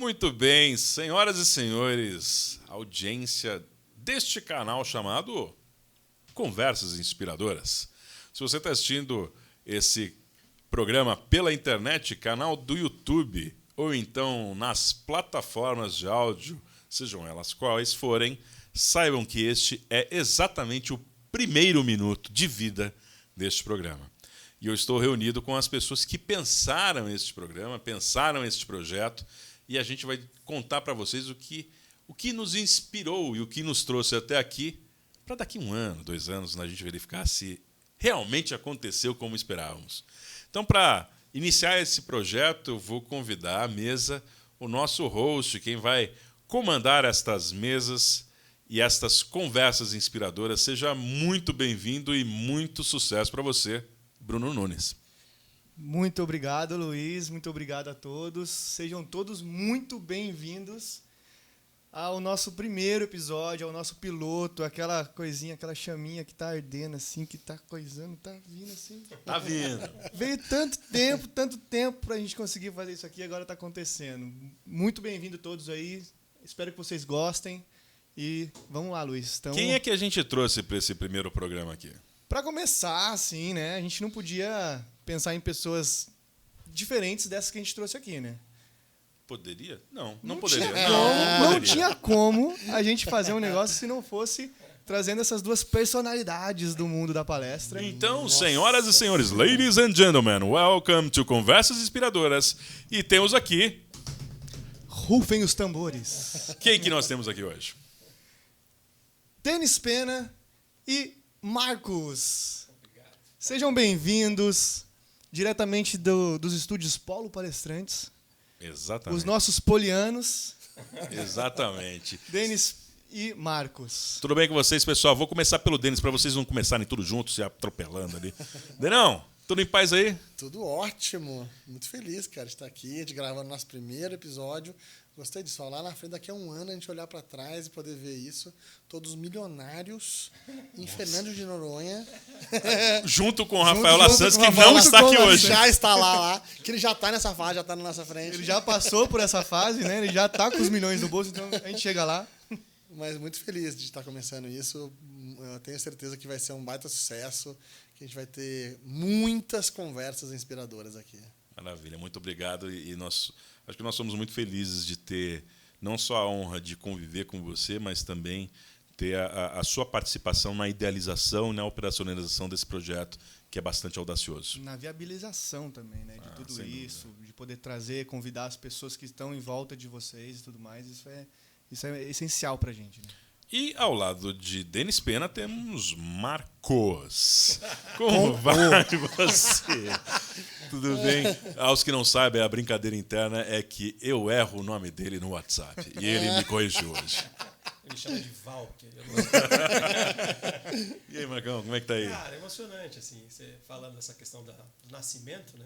Muito bem, senhoras e senhores, audiência deste canal chamado Conversas Inspiradoras. Se você está assistindo esse programa pela internet, canal do YouTube, ou então nas plataformas de áudio, sejam elas quais forem, saibam que este é exatamente o primeiro minuto de vida deste programa. E eu estou reunido com as pessoas que pensaram este programa, pensaram este projeto, e a gente vai contar para vocês o que nos inspirou e o que nos trouxe até aqui, para daqui 1 ano, 2 anos, a gente verificar se realmente aconteceu como esperávamos. Então, para iniciar esse projeto, eu vou convidar à mesa o nosso host, quem vai comandar estas mesas e estas conversas inspiradoras. Seja muito bem-vindo e muito sucesso para você, Bruno Nunes. Muito obrigado, Luiz. Muito obrigado a todos. Sejam todos muito bem-vindos ao nosso primeiro episódio, ao nosso piloto, aquela coisinha, aquela chaminha que tá ardendo assim, que tá coisando, tá vindo assim. Tá vindo. Veio tanto tempo pra gente conseguir fazer isso aqui, agora tá acontecendo. Muito bem-vindo todos aí. Espero que vocês gostem. E vamos lá, Luiz. Então, Quem é que a gente trouxe para esse primeiro programa aqui? para começar, assim, né? A gente não podia pensar em pessoas diferentes dessas que a gente trouxe aqui, né? Poderia? Não poderia. Não tinha como a gente fazer um negócio se não fosse trazendo essas duas personalidades do mundo da palestra. Então, senhoras e senhores, ladies and gentlemen, welcome to Conversas Inspiradoras. E temos aqui... Rufem os tambores. Quem que nós temos aqui hoje? Denis Pena e Marcos. Obrigado. Sejam bem-vindos diretamente dos estúdios Polo Palestrantes. Exatamente. Os nossos polianos. Exatamente. Denis e Marcos. Tudo bem com vocês, pessoal? Vou começar pelo Denis, para vocês não começarem tudo juntos, se atropelando ali. Denão, tudo em paz aí? Tudo ótimo. Muito feliz, cara, de estar aqui, de gravar nosso primeiro episódio. Gostei disso. Lá na frente, daqui a 1 ano, a gente olhar para trás e poder ver isso. Todos milionários em Fernando de Noronha. Junto com o Rafael Lassantes, que Rafael não está aqui hoje. Já está lá. Que ele já está nessa fase, já está na nossa frente. Ele já passou por essa fase, né? Ele já está com os milhões no bolso, então a gente chega lá. Mas muito feliz de estar começando isso. Eu tenho certeza que vai ser um baita sucesso, que a gente vai ter muitas conversas inspiradoras aqui. Maravilha, muito obrigado. E acho que nós somos muito felizes de ter não só a honra de conviver com você, mas também ter a sua participação na idealização e na operacionalização desse projeto, que é bastante audacioso. Na viabilização também, né? De tudo isso, dúvida. de poder trazer, convidar as pessoas que estão em volta de vocês e tudo mais. Isso é essencial pra gente, né? E ao lado de Denis Pena temos Marcos. Como vai você? Tudo bem? Aos que não sabem, a brincadeira interna é que eu erro o nome dele no WhatsApp. E ele me corrigiu hoje. Ele chama de Valker. E aí, Marcão, como é que tá aí? Cara, é emocionante, assim, você falando dessa questão do nascimento, né?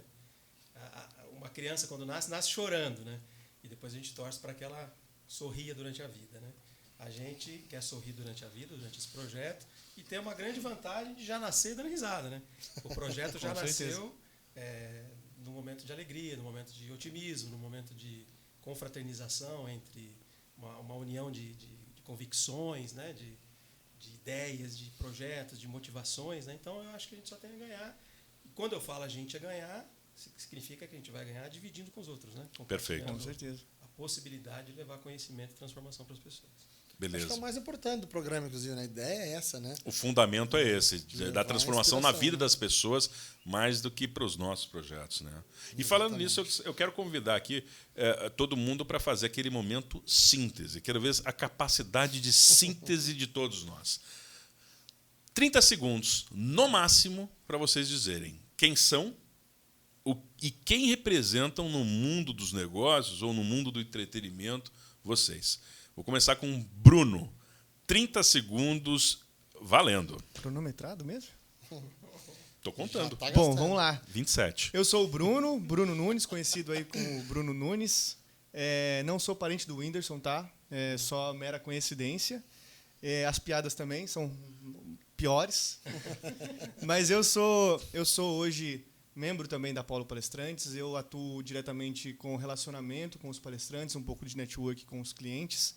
Uma criança, quando nasce chorando, né? E depois a gente torce para que ela sorria durante a vida, né? A gente quer sorrir durante a vida, durante esse projeto, e tem uma grande vantagem de já nascer dando risada, né? O projeto já nasceu no momento de alegria, no momento de otimismo, no momento de confraternização entre uma união de convicções, né? De ideias, de projetos, de motivações, né? Então, eu acho que a gente só tem a ganhar. E quando eu falo a gente a ganhar, significa que a gente vai ganhar dividindo com os outros, né? Perfeito. Com certeza. A possibilidade de levar conhecimento e transformação para as pessoas. Beleza. Acho que é o mais importante do programa, inclusive, né? A ideia é essa, né? O fundamento é esse, da transformação na vida né? das pessoas, mais do que para os nossos projetos, né? E falando nisso, eu quero convidar aqui todo mundo para fazer aquele momento síntese. Quero ver a capacidade de síntese de todos nós. 30 segundos, no máximo, para vocês dizerem quem são e quem representam no mundo dos negócios ou no mundo do entretenimento vocês. Vou começar com Bruno. 30 segundos, valendo. Cronometrado mesmo? Tô contando. Tá Bom, gastando. vamos lá. 27. Eu sou o Bruno Nunes, conhecido aí como Bruno Nunes. Não sou parente do Whindersson, tá? É só mera coincidência. As piadas também são piores. Mas eu sou hoje membro também da Polo Palestrantes. Eu atuo diretamente com relacionamento com os palestrantes, um pouco de network com os clientes.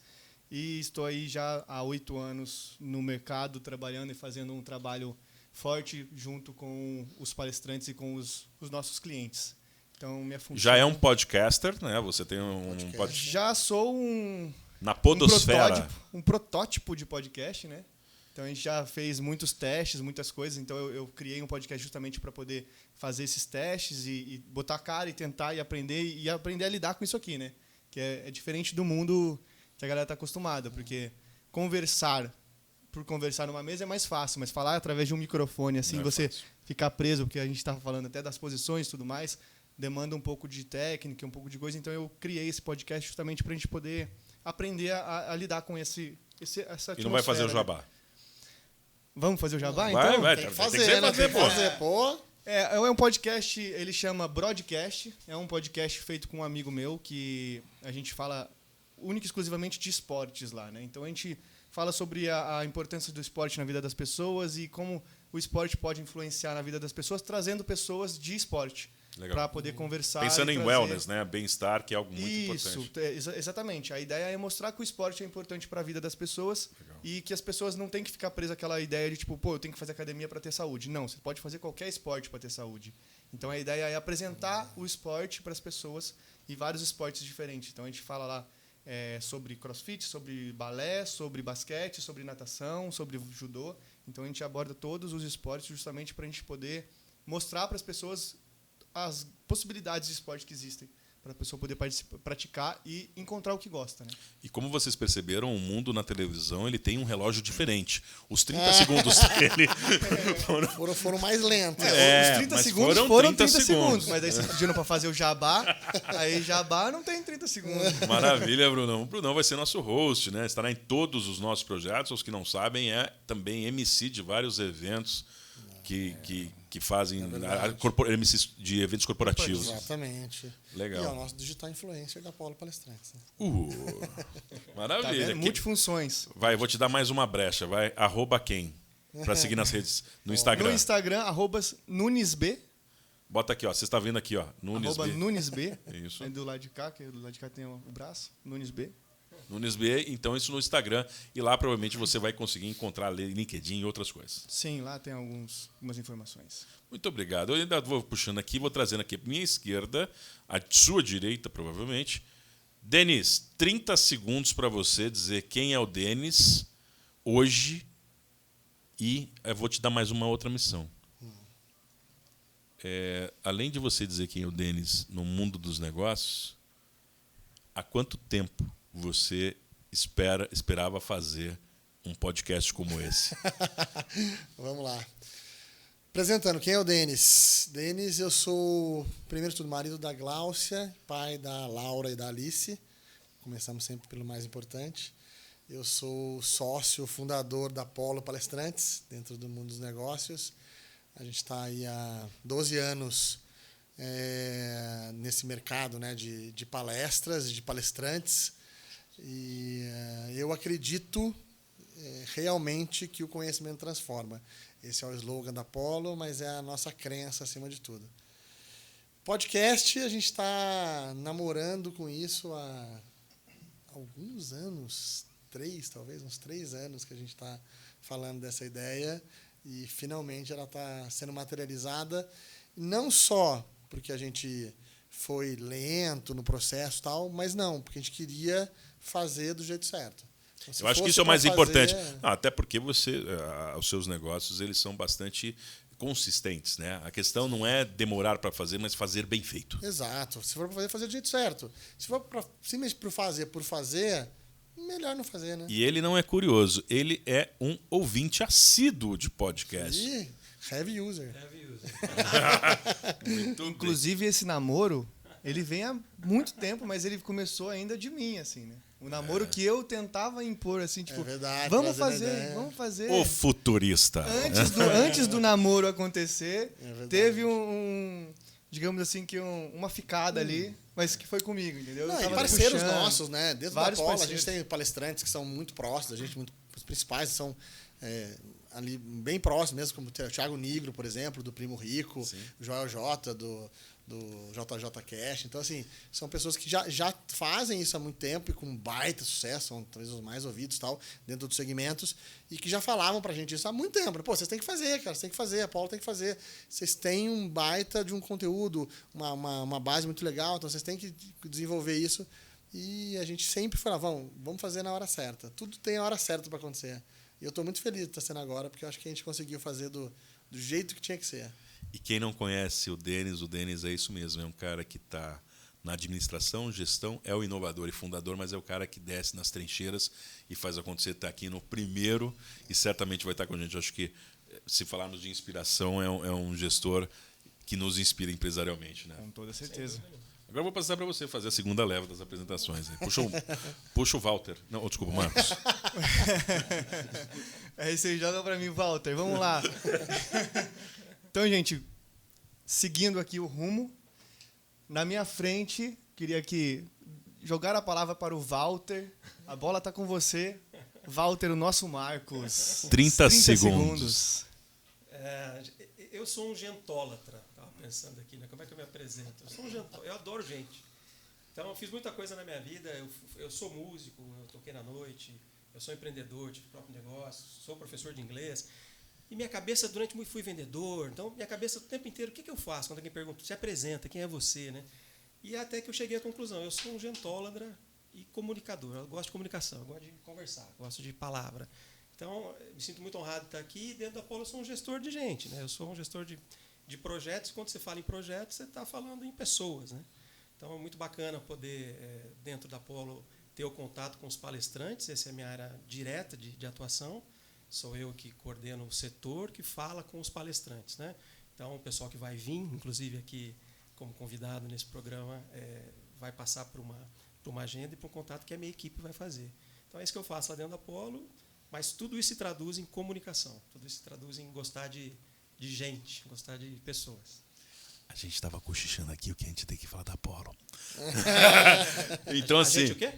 E estou aí já há 8 anos no mercado, trabalhando e fazendo um trabalho forte junto com os palestrantes e com os nossos clientes. Então, minha função... Já é um podcaster, né? Você tem um podcast. Já sou Na podosfera. um protótipo de podcast, né? Então, a gente já fez muitos testes, muitas coisas. Então, eu criei um podcast justamente para poder fazer esses testes e botar a cara e tentar e aprender a lidar com isso aqui, né? Que é diferente do mundo que a galera está acostumada, porque conversar numa mesa é mais fácil, mas falar através de um microfone, assim, você ficar preso, porque a gente estava falando até das posições e tudo mais, demanda um pouco de técnica, um pouco de coisa. Então, eu criei esse podcast justamente para a gente poder aprender a lidar com essa atmosfera. E não vai fazer o jabá? Né? Vamos fazer o jabá, vai, então? Vai, Tem que fazer, fazer, pô. É um podcast, ele chama Broadcast. É um podcast feito com um amigo meu, que a gente fala única e exclusivamente de esportes lá, né? Então, a gente fala sobre a importância do esporte na vida das pessoas e como o esporte pode influenciar na vida das pessoas, trazendo pessoas de esporte para poder conversar. Pensando em wellness, né? Bem-estar, que é algo muito importante. Isso, exatamente. A ideia é mostrar que o esporte é importante para a vida das pessoas e que as pessoas não têm que ficar presas àquela ideia de tipo, eu tenho que fazer academia para ter saúde. Não, você pode fazer qualquer esporte para ter saúde. Então, a ideia é apresentar o esporte para as pessoas e vários esportes diferentes. Então, a gente fala lá sobre crossfit, sobre balé, sobre basquete, sobre natação, sobre judô. Então, a gente aborda todos os esportes justamente para a gente poder mostrar para as pessoas as possibilidades de esporte que existem, para a pessoa poder praticar e encontrar o que gosta, né? E como vocês perceberam, o mundo na televisão ele tem um relógio diferente. Os 30 segundos dele foram mais lentos. Os 30 segundos foram 30 segundos. segundos. Mas aí vocês pediram para fazer o jabá, aí jabá não tem 30 segundos. Maravilha, Brunão. O Brunão vai ser nosso host, né? Estará em todos os nossos projetos. Os que não sabem, é também MC de vários eventos que fazem MCs de eventos corporativos. Exatamente. Legal. E é o nosso digital influencer da Polo Palestrantes. Né? Maravilha. Tá, multifunções. Vai, vou te dar mais uma brecha. Vai, @quem? Para seguir nas redes, no Instagram. No Instagram, @NunesB. Bota aqui, ó. Você está vendo aqui, ó. @NunesB. Isso. É do lado de cá, que do lado de cá tem o braço. NunesB. Nunes B, então isso no Instagram. E lá provavelmente você vai conseguir encontrar LinkedIn e outras coisas. Sim, lá tem algumas informações. Muito obrigado. Eu ainda vou puxando aqui, vou trazendo aqui para minha esquerda, à sua direita, provavelmente. Denis, 30 segundos para você dizer quem é o Denis hoje e eu vou te dar mais uma outra missão. Além de você dizer quem é o Denis no mundo dos negócios, há quanto tempo você esperava fazer um podcast como esse? Vamos lá. Apresentando, quem é o Denis? Denis, eu sou, primeiro de tudo, marido da Gláucia, pai da Laura e da Alice. Começamos sempre pelo mais importante. Eu sou sócio fundador da Polo Palestrantes, dentro do mundo dos negócios. A gente está aí há 12 anos nesse mercado, né, de palestras, de palestrantes. E eu acredito realmente que o conhecimento transforma. Esse é o slogan da Polo, mas é a nossa crença acima de tudo. Podcast, a gente está namorando com isso há alguns anos, uns 3 anos que a gente está falando dessa ideia e finalmente ela está sendo materializada, não só porque a gente foi lento no processo e tal, mas não, porque a gente queria fazer do jeito certo. Então, eu acho que isso é o mais importante. Até porque os seus negócios eles são bastante consistentes, né? A questão não é demorar para fazer, mas fazer bem feito. Exato. Se for para fazer do jeito certo. Se for simplesmente por fazer, melhor não fazer, né? E ele não é curioso, ele é um ouvinte assíduo de podcast. E heavy user. Inclusive, esse namoro, ele vem há muito tempo, mas ele começou ainda de mim, assim, né? O namoro que eu tentava impor, assim, tipo, verdade, vamos fazer. O futurista. Antes do namoro acontecer, teve digamos assim, que uma ficada ali, mas que foi comigo, entendeu? Não, e parceiros nossos, né? Dentro da Polo, a gente tem palestrantes que são muito próximos da gente, os principais são ali bem próximos mesmo, como o Thiago Nigro, por exemplo, do Primo Rico, Sim. o Joel J, do JJ Cash. Então, assim, são pessoas que já fazem isso há muito tempo e com baita sucesso, são talvez os mais ouvidos tal, dentro dos segmentos, e que já falavam pra gente isso há muito tempo. Pô, vocês têm que fazer, cara, vocês têm que fazer, a Apollo tem que fazer. Vocês têm um baita de um conteúdo, uma base muito legal, então vocês têm que desenvolver isso. E a gente sempre falava, vamos fazer na hora certa. Tudo tem a hora certa para acontecer. E eu estou muito feliz de estar sendo agora, porque eu acho que a gente conseguiu fazer do jeito que tinha que ser. E quem não conhece o Denis é isso mesmo. É um cara que está na administração, gestão, é o inovador e fundador, mas é o cara que desce nas trincheiras e faz acontecer. Está aqui no primeiro e certamente vai estar com a gente. Eu acho que, se falarmos de inspiração, é um gestor que nos inspira empresarialmente, né? Com toda certeza. Agora eu vou passar para você fazer a segunda leva das apresentações. Puxa o Walter. Não, desculpa, Marcos. É isso aí, joga para mim, Walter. Vamos lá. Então, gente, seguindo aqui o rumo, na minha frente, queria que jogar a palavra para o Walter. A bola está com você. Walter, o nosso Marcos. 30 segundos. Eu sou um gentólatra. Estava pensando aqui, né? Como é que eu me apresento? Eu sou um gentólatra. Eu adoro gente. Então, eu fiz muita coisa na minha vida. Eu sou músico, eu toquei na noite. Eu sou empreendedor, tive próprio negócio. Sou professor de inglês. E minha cabeça, durante muito, fui vendedor. Então, minha cabeça, o tempo inteiro, o que eu faço? Quando alguém pergunta, se apresenta, quem é você, né? E até que eu cheguei à conclusão, eu sou um gentólatra e comunicador. Eu gosto de comunicação, eu gosto de conversar, eu gosto de palavra. Então, me sinto muito honrado de estar aqui. E dentro da Apollo, eu sou um gestor de gente, né? Eu sou um gestor de projetos. Quando você fala em projetos, você está falando em pessoas, né? Então, é muito bacana poder, dentro da Apollo, ter o contato com os palestrantes. Essa é a minha área direta de atuação. Sou eu que coordeno o setor que fala com os palestrantes, né? Então, o pessoal que vai vir, inclusive aqui como convidado nesse programa, vai passar por uma agenda e por um contato que a minha equipe vai fazer. Então, é isso que eu faço lá dentro da Apollo, mas tudo isso se traduz em comunicação, tudo isso se traduz em gostar de gente, gostar de pessoas. A gente estava cochichando aqui o que a gente tem que falar da Apollo. Então, assim... A gente o quê?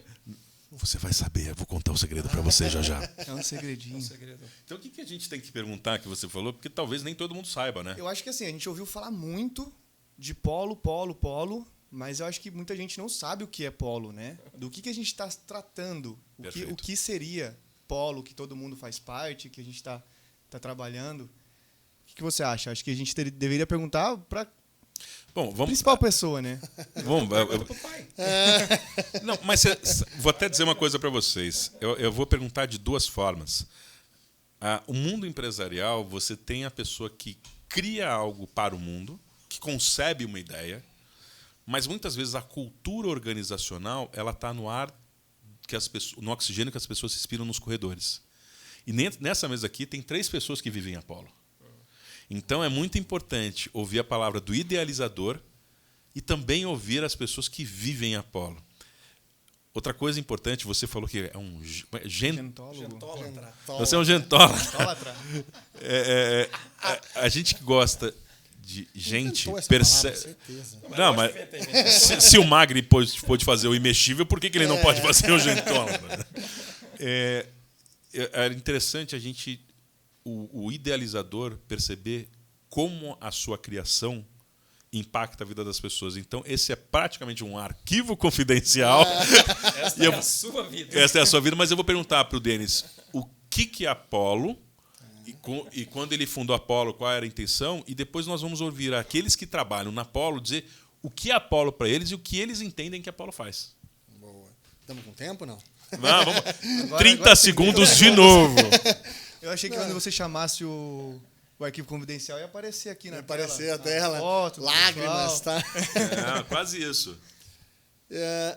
Você vai saber, eu vou contar um segredo para você já. É um segredinho. É um segredo. Então, o que a gente tem que perguntar que você falou? Porque talvez nem todo mundo saiba, né? Eu acho que assim, a gente ouviu falar muito de polo, mas eu acho que muita gente não sabe o que é polo, né? Do que a gente está tratando, o que seria polo, que todo mundo faz parte, que a gente está trabalhando. O que você acha? Acho que a gente deveria perguntar para a principal pessoa, né? Não, mas vou até dizer uma coisa para vocês. Eu vou perguntar de duas formas. O mundo empresarial, você tem a pessoa que cria algo para o mundo, que concebe uma ideia, mas muitas vezes a cultura organizacional ela está no ar, no oxigênio que as pessoas respiram nos corredores. E nessa mesa aqui tem 3 pessoas que vivem em Apollo. Então é muito importante ouvir a palavra do idealizador e também ouvir as pessoas que vivem em Apollo. Outra coisa importante, você falou que é um Gentólatra. Você é um gentólatra. A gente que gosta de gente percebe. Não, mas se o Magri pôde fazer o imexível, por que ele não pode fazer o gentólatra? É interessante a gente, o idealizador, perceber como a sua criação impacta a vida das pessoas. Então, esse é praticamente um arquivo confidencial. Essa é a sua vida. Essa é a sua vida, mas eu vou perguntar para o Denis o que é Apollo e quando ele fundou a Apollo, qual era a intenção, e depois nós vamos ouvir aqueles que trabalham na Apollo dizer o que é Apollo para eles e o que eles entendem que a Apollo faz. Boa. Estamos com tempo, não? Não, vamos. 30 segundos de novo. Eu achei que quando você chamasse o arquivo confidencial ia aparecer aqui na tela. Ia aparecer a tela. Foto, lágrimas, tá? Quase isso.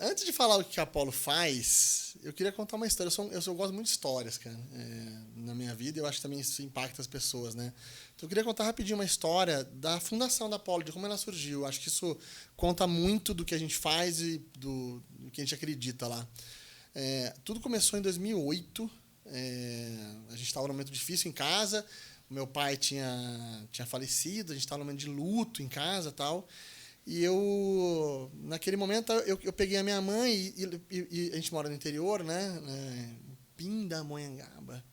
Antes de falar o que a Apollo faz, eu queria contar uma história. Eu gosto muito de histórias, cara. Na minha vida, eu acho que também isso impacta as pessoas, né? Então, eu queria contar rapidinho uma história da fundação da Apollo, de como ela surgiu. Acho que isso conta muito do que a gente faz e do que a gente acredita lá. Tudo começou em 2008. A gente estava num momento difícil em casa. O meu pai tinha falecido, a gente estava num momento de luto em casa e tal. E naquele momento, eu peguei a minha mãe e a gente mora no interior, né? Pindamonhangaba.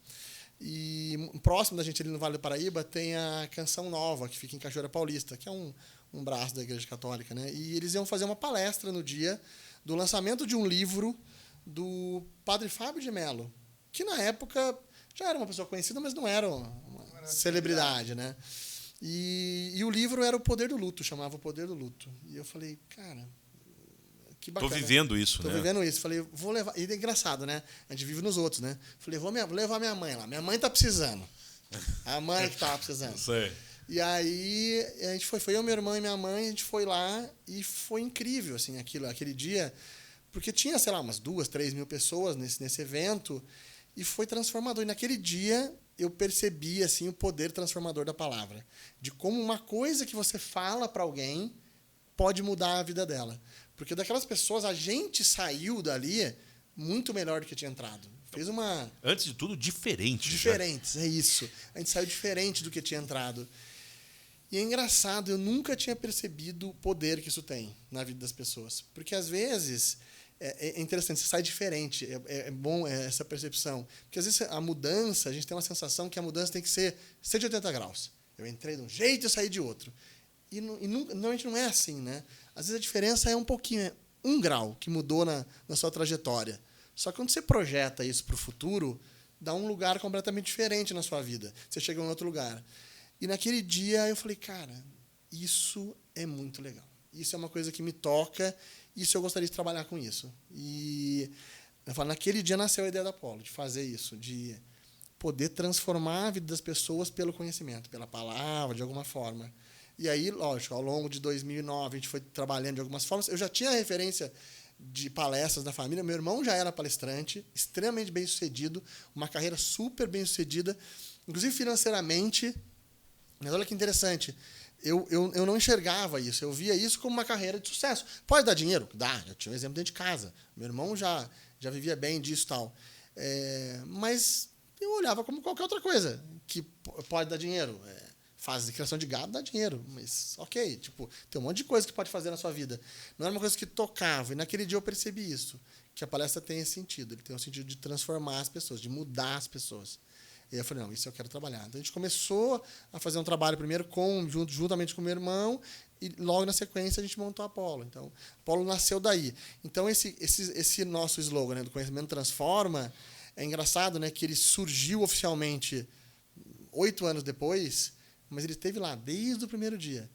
E próximo da gente, ali no Vale do Paraíba, tem a Canção Nova, que fica em Cachoeira Paulista, que é um braço da Igreja Católica, né? E eles iam fazer uma palestra no dia do lançamento de um livro do Padre Fábio de Mello, que na época já era uma pessoa conhecida, mas não era uma celebridade, né? E o livro era O Poder do Luto, chamava O Poder do Luto. E eu falei, cara, que bacana. Tô vivendo isso, Tô né? vivendo isso. Falei, vou levar. E é engraçado, né? A gente vive nos outros, né? Falei, vou levar minha mãe lá. Minha mãe tá precisando. A mãe que tava precisando. Sei. E aí a gente foi eu, meu irmão e minha mãe, a gente foi lá e foi incrível, assim, aquele dia, porque tinha, sei lá, umas 2, 3 mil pessoas nesse evento e foi transformador. E naquele dia eu percebi, assim, o poder transformador da palavra, de como uma coisa que você fala para alguém pode mudar a vida dela. Porque daquelas pessoas, a gente saiu dali muito melhor do que tinha entrado. Fez uma... Antes de tudo, diferente. Diferentes, é isso. A gente saiu diferente do que tinha entrado. E é engraçado, eu nunca tinha percebido o poder que isso tem na vida das pessoas. Porque, às vezes, é interessante, você sai diferente. É bom essa percepção. Porque, às vezes, a mudança, a gente tem uma sensação que a mudança tem que ser 180 graus. Eu entrei de um jeito e saí de outro. E normalmente não é assim, né? Às vezes, a diferença é um pouquinho, é 1 grau que mudou na sua trajetória. Só que quando você projeta isso para o futuro, dá um lugar completamente diferente na sua vida. Você chega em outro lugar. E naquele dia eu falei, cara, isso é muito legal. Isso é uma coisa que me toca, isso eu gostaria de trabalhar com isso. E eu falo, naquele dia nasceu a ideia da Apollo, de fazer isso, de poder transformar a vida das pessoas pelo conhecimento, pela palavra, de alguma forma. E aí, lógico, ao longo de 2009, a gente foi trabalhando de algumas formas. Eu já tinha referência de palestras da família. Meu irmão já era palestrante, extremamente bem-sucedido, uma carreira super bem-sucedida, inclusive financeiramente. Mas olha que interessante, eu não enxergava isso, eu via isso como uma carreira de sucesso. Pode dar dinheiro? Dá, eu tinha um exemplo dentro de casa. Meu irmão já vivia bem disso e tal. Mas eu olhava como qualquer outra coisa que pode dar dinheiro. Faz criação de gado, dá dinheiro, mas ok, tipo, tem um monte de coisa que pode fazer na sua vida. Não era uma coisa que tocava, e naquele dia eu percebi isso, que a palestra tem esse sentido, ele tem o sentido de transformar as pessoas, de mudar as pessoas. E aí eu falei, não, isso eu quero trabalhar. Então a gente começou a fazer um trabalho primeiro juntamente com o meu irmão, e logo na sequência a gente montou a Apollo. Então, a Apollo nasceu daí. Então esse nosso slogan, né, do conhecimento transforma, é engraçado, né, que ele surgiu oficialmente 8 anos depois, mas ele esteve lá desde o primeiro dia.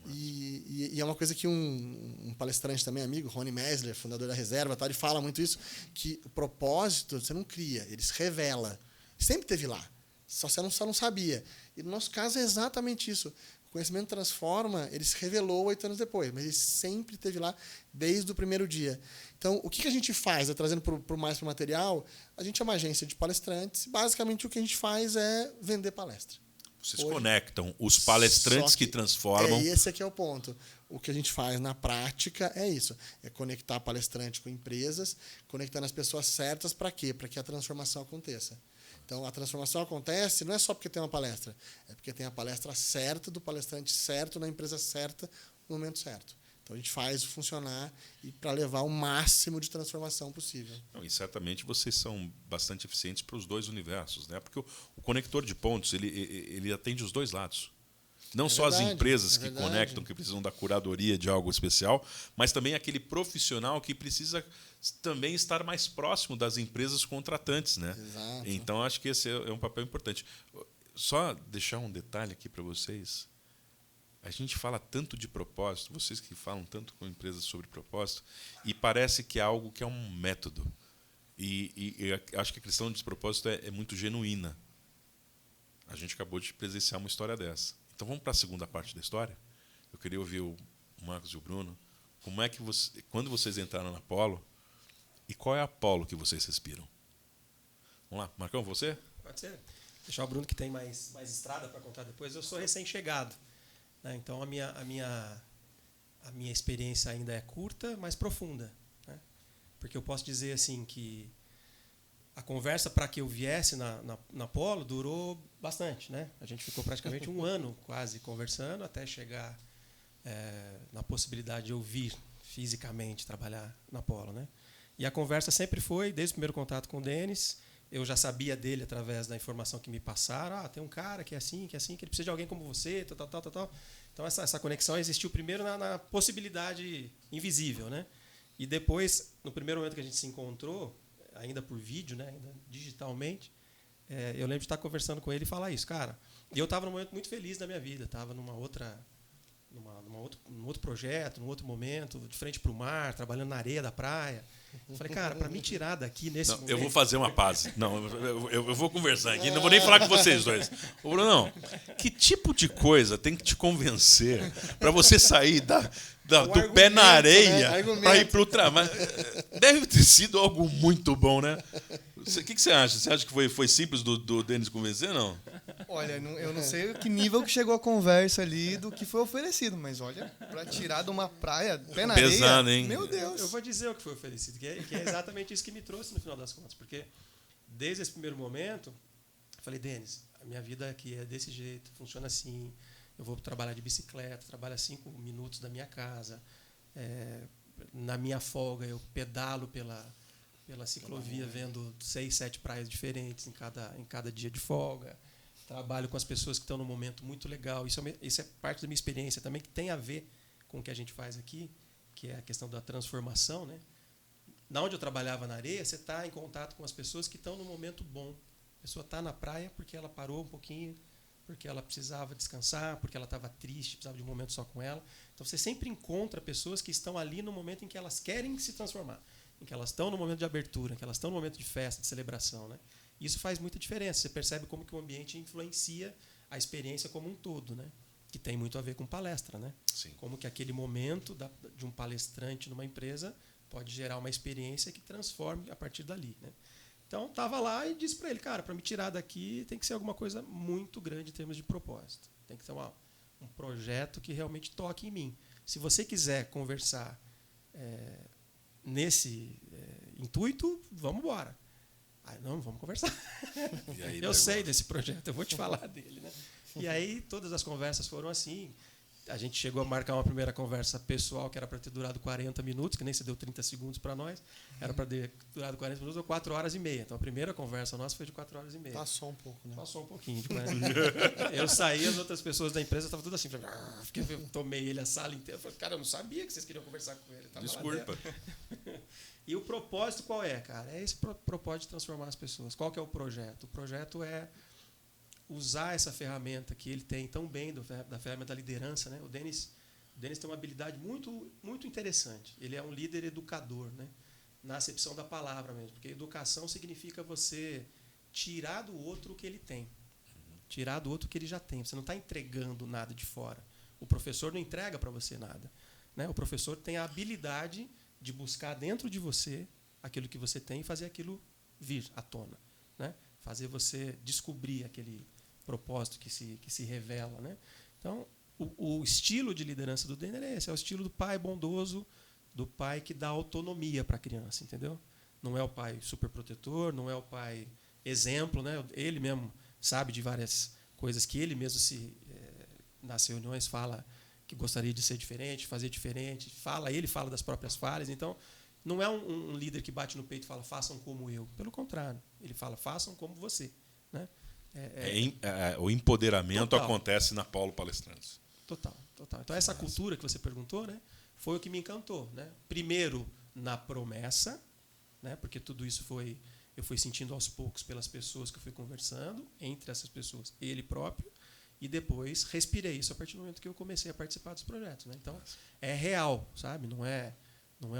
E é uma coisa que um palestrante também, amigo, Rony Mesler, fundador da Reserva, tá, ele fala muito isso, que o propósito você não cria, ele se revela. Sempre esteve lá, só não sabia. E no nosso caso é exatamente isso. O conhecimento transforma, ele se revelou 8 anos depois, mas ele sempre esteve lá desde o primeiro dia. Então, o que a gente faz, trazendo mais para o material, a gente é uma agência de palestrantes, basicamente o que a gente faz é vender palestra. Vocês conectam os palestrantes que transformam. Esse aqui é o ponto. O que a gente faz na prática é isso. É conectar palestrante com empresas, conectando as pessoas certas para quê? Para que a transformação aconteça. Então, a transformação acontece não é só porque tem uma palestra, é porque tem a palestra certa, do palestrante certo, na empresa certa, no momento certo. Então, a gente faz funcionar e para levar o máximo de transformação possível. Não, e certamente vocês são bastante eficientes para os dois universos, né? Porque o conector de pontos ele atende os dois lados. Não só as empresas que conectam, que precisam da curadoria de algo especial, mas também aquele profissional que precisa também estar mais próximo das empresas contratantes, né? Exato. Então, acho que esse é um papel importante. Só deixar um detalhe aqui para vocês. A gente fala tanto de propósito, vocês que falam tanto com empresas sobre propósito, e parece que é algo que é um método. E acho que a questão de propósito é muito genuína. A gente acabou de presenciar uma história dessa. Então vamos para a segunda parte da história. Eu queria ouvir o Marcos e o Bruno. Como é que quando vocês entraram na Apollo, e qual é a Apollo que vocês respiram? Vamos lá, Marcão, você? Pode ser. Deixar o Bruno que tem mais estrada para contar depois. Eu sou recém-chegado, né? Então a minha experiência ainda é curta, mas profunda, né? Porque eu posso dizer assim que a conversa para que eu viesse na Apollo durou bastante, né? A gente ficou praticamente 1 ano quase conversando até chegar na possibilidade de eu vir fisicamente trabalhar na Apollo, né? E a conversa sempre foi, desde o primeiro contato com o Denis, eu já sabia dele através da informação que me passaram. Tem um cara que é assim, que ele precisa de alguém como você, tal. Então, essa conexão existiu primeiro na possibilidade invisível, né? E depois, no primeiro momento que a gente se encontrou, ainda por vídeo, né? Ainda digitalmente, eu lembro de estar conversando com ele e falar isso. Cara, eu estava num momento muito feliz da minha vida, estava num outro projeto, num outro momento, de frente para o mar, trabalhando na areia da praia. Eu falei, cara, para me tirar daqui nesse momento... Eu vou fazer uma paz. Não, eu vou conversar aqui, não vou nem falar com vocês dois. Ô, Brunão, que tipo de coisa tem que te convencer para você sair do pé na areia, né? Para ir para o trabalho? Deve ter sido algo muito bom, né? O que você acha? Você acha que foi simples do Denis convencer, não? Olha, eu não sei que nível que chegou a conversa ali do que foi oferecido, mas olha, para tirar de uma praia, pé na areia, pesado, hein? Meu Deus. Eu vou dizer o que foi oferecido, que é exatamente isso que me trouxe no final das contas, porque desde esse primeiro momento, eu falei, Denis, a minha vida aqui é desse jeito, funciona assim, eu vou trabalhar de bicicleta, trabalho a 5 minutos da minha casa, na minha folga eu pedalo pela ciclovia, vendo 6, 7 praias diferentes em cada dia de folga. Trabalho com as pessoas que estão num momento muito legal. Isso é parte da minha experiência também, que tem a ver com o que a gente faz aqui, que é a questão da transformação, né? Na onde eu trabalhava na areia, você está em contato com as pessoas que estão num momento bom. A pessoa está na praia porque ela parou um pouquinho, porque ela precisava descansar, porque ela estava triste, precisava de um momento só com ela. Então, você sempre encontra pessoas que estão ali no momento em que elas querem se transformar, em que elas estão no momento de abertura, em que elas estão no momento de festa, de celebração, né? Isso faz muita diferença. Você percebe como que o ambiente influencia a experiência como um todo, né? Que tem muito a ver com palestra, né? Sim. Como que aquele momento de um palestrante numa empresa pode gerar uma experiência que transforme a partir dali, né? Então, estava lá e disse para ele, cara, para me tirar daqui tem que ser alguma coisa muito grande em termos de propósito. Tem que ter um projeto que realmente toque em mim. Se você quiser conversar nesse intuito, vamos embora. Não, vamos conversar. Eu sei desse projeto, eu vou te falar dele, né? E aí todas as conversas foram assim. A gente chegou a marcar uma primeira conversa pessoal que era para ter durado 40 minutos, que nem se deu 30 segundos para nós. Era para ter durado 40 minutos ou 4 horas e meia. Então a primeira conversa nossa foi de 4 horas e meia. Passou um pouco, né? Passou um pouquinho de 40. Eu saí, as outras pessoas da empresa estavam tudo assim. Eu tomei ele a sala inteira. Eu falei, cara, eu não sabia que vocês queriam conversar com ele. Desculpa. E o propósito qual é, cara? É esse propósito de transformar as pessoas. Qual que é o projeto? O projeto é usar essa ferramenta que ele tem tão bem da ferramenta da liderança, né? O Denis tem uma habilidade muito, muito interessante. Ele é um líder educador, né? Na acepção da palavra mesmo. Porque educação significa você tirar do outro o que ele tem. Tirar do outro o que ele já tem. Você não está entregando nada de fora. O professor não entrega para você nada, né? O professor tem a habilidade de buscar dentro de você aquilo que você tem e fazer aquilo vir à tona, né? Fazer você descobrir aquele propósito que se revela, né? Então, o estilo de liderança do Denner é esse, é o estilo do pai bondoso, do pai que dá autonomia para a criança, entendeu? Não é o pai super protetor, não é o pai exemplo, né? Ele mesmo sabe de várias coisas que ele mesmo nas reuniões fala que gostaria de ser diferente, fazer diferente, ele fala das próprias falhas. Então, não é um líder que bate no peito e fala, façam como eu. Pelo contrário, ele fala, façam como você, né? O empoderamento total. Acontece na Paulo Palestrantes. Total. Então, essa cultura que você perguntou, né, foi o que me encantou, né? Primeiro, na promessa, né, porque tudo isso eu fui sentindo aos poucos pelas pessoas que eu fui conversando, entre essas pessoas, ele próprio, e depois respirei isso a partir do momento que eu comecei a participar dos projetos, né? Então, é real, sabe? Não é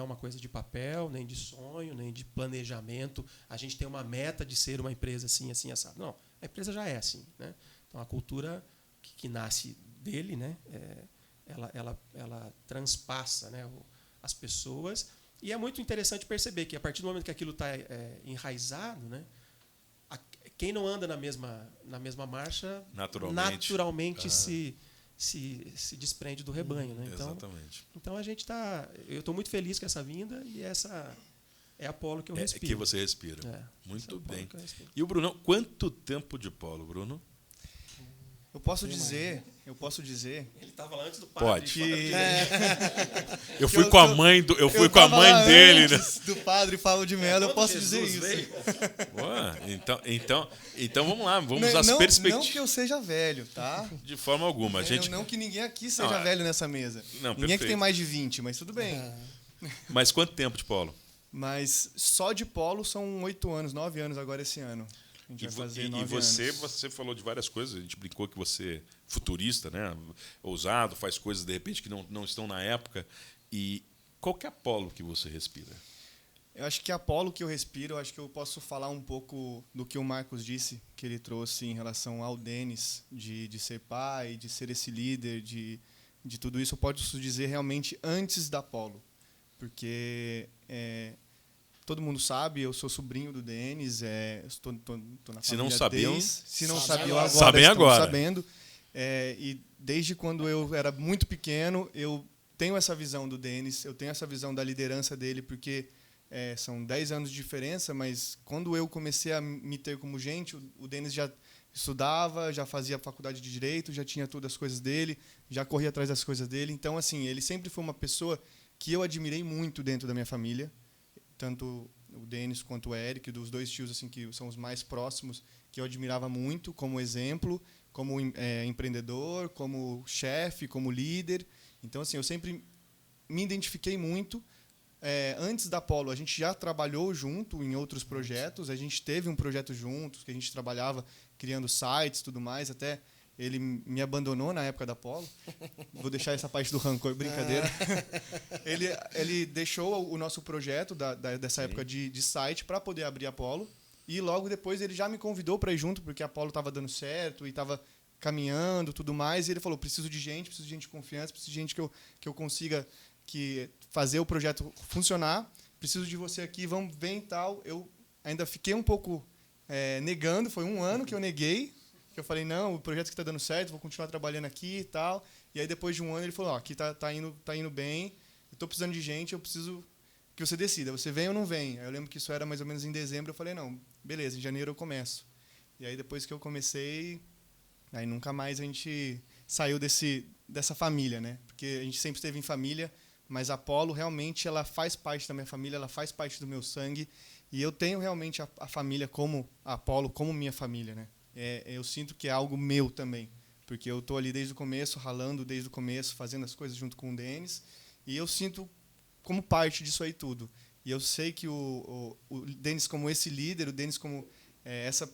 uma coisa de papel, nem de sonho, nem de planejamento. A gente tem uma meta de ser uma empresa assim, assim, assado. Não, a empresa já é assim, né? Então, a cultura que nasce dele, né? Ela transpassa, né, as pessoas. E é muito interessante perceber que, a partir do momento que aquilo está enraizado, né, quem não anda na mesma marcha, naturalmente se desprende do rebanho, né? Exatamente. Então eu estou muito feliz com essa vinda e essa é a Polo que eu respiro. É que você respira. Muito é bem. E o Brunão, quanto tempo de Polo, Bruno? Eu posso dizer. Ele estava lá antes do padre. Pode. Eu fui com a mãe dele, né? Do padre Paulo de Mello, eu posso dizer isso. Então vamos lá, vamos às Não perspectivas. que eu seja velho, tá? De forma alguma. A gente... Não que ninguém aqui seja Não, velho nessa mesa. Não, Ninguém aqui tem perfeito. mais de 20, mas tudo bem. Mas quanto tempo de polo? Mas só de polo são 8 anos, 9 anos agora esse ano. A gente vai fazer 9 anos. Você falou de várias coisas, a gente brincou que você é futurista, né? Ousado, faz coisas de repente que não estão na época. E qual que é a polo que você respira? Eu acho que a polo que eu respiro, eu acho que eu posso falar um pouco do que o Marcos disse, que ele trouxe em relação ao Denis, de ser pai, de ser esse líder, de tudo isso. Eu posso dizer realmente antes da polo. Porque todo mundo sabe, eu sou sobrinho do Denis, estou na família. Se não sabiam, se não sabiam agora, sabem estão agora. sabendo. E desde quando eu era muito pequeno, eu tenho essa visão do Denis, eu tenho essa visão da liderança dele, porque são 10 anos de diferença, mas quando eu comecei a me ter como gente, o Denis já estudava, já fazia faculdade de Direito, já tinha todas as coisas dele, já corria atrás das coisas dele. Então, assim, ele sempre foi uma pessoa que eu admirei muito dentro da minha família, tanto o Denis quanto o Eric, dos dois tios assim que são os mais próximos, que eu admirava muito como exemplo, como empreendedor, como chefe, como líder. Então, assim, eu sempre me identifiquei muito. Antes da Polo, a gente já trabalhou junto em outros projetos. A gente teve um projeto juntos, que a gente trabalhava criando sites e tudo mais. Até ele me abandonou na época da Polo. Vou deixar essa parte do rancor, brincadeira. Ele deixou o nosso projeto dessa época de site para poder abrir a Polo. E logo depois ele já me convidou para ir junto, porque a Polo estava dando certo e estava caminhando tudo mais. E ele falou, preciso de gente de confiança, preciso de gente que eu consiga fazer o projeto funcionar. Preciso de você aqui, vamos ver e tal. Eu ainda fiquei um pouco negando, foi 1 ano que eu neguei, que eu falei, não, o projeto que está dando certo, vou continuar trabalhando aqui e tal. E aí, depois de 1 ano, ele falou, aqui tá indo bem, eu estou precisando de gente, eu preciso que você decida, você vem ou não vem? Aí eu lembro que isso era mais ou menos em dezembro, eu falei, não, beleza, em janeiro eu começo. E aí, depois que eu comecei, aí nunca mais a gente saiu dessa família, né? Porque a gente sempre esteve em família, mas a Polo, realmente, ela faz parte da minha família, ela faz parte do meu sangue, e eu tenho realmente a família como a Polo, como minha família, né? Eu sinto que é algo meu também, porque eu estou ali desde o começo, ralando desde o começo, fazendo as coisas junto com o Denis, e eu sinto como parte disso aí tudo. E eu sei que o Denis como esse líder, o Denis como essa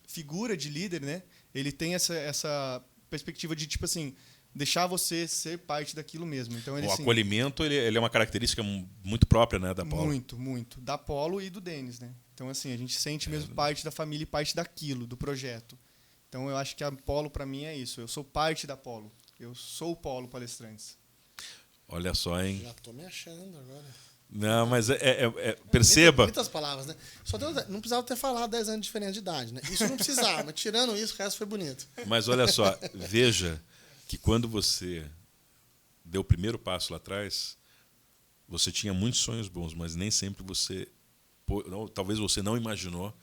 figura de líder, né? Ele tem essa perspectiva de, tipo assim, deixar você ser parte daquilo mesmo. Então, o acolhimento ele é uma característica muito própria, né, da Polo. Muito, muito. Da Polo e do Denis, né? Então, assim, a gente sente mesmo parte da família e parte daquilo, do projeto. Então, eu acho que a Polo, para mim, é isso. Eu sou parte da Polo. Eu sou o Polo Palestrantes. Olha só, hein? Já tô me achando agora. Não, mas perceba. Muitas palavras, né? Não precisava ter falado 10 anos de diferença de idade, né? Isso não precisava, mas tirando isso, o resto foi bonito. Mas olha só, veja que quando você deu o primeiro passo lá atrás, você tinha muitos sonhos bons, mas nem sempre talvez você não imaginou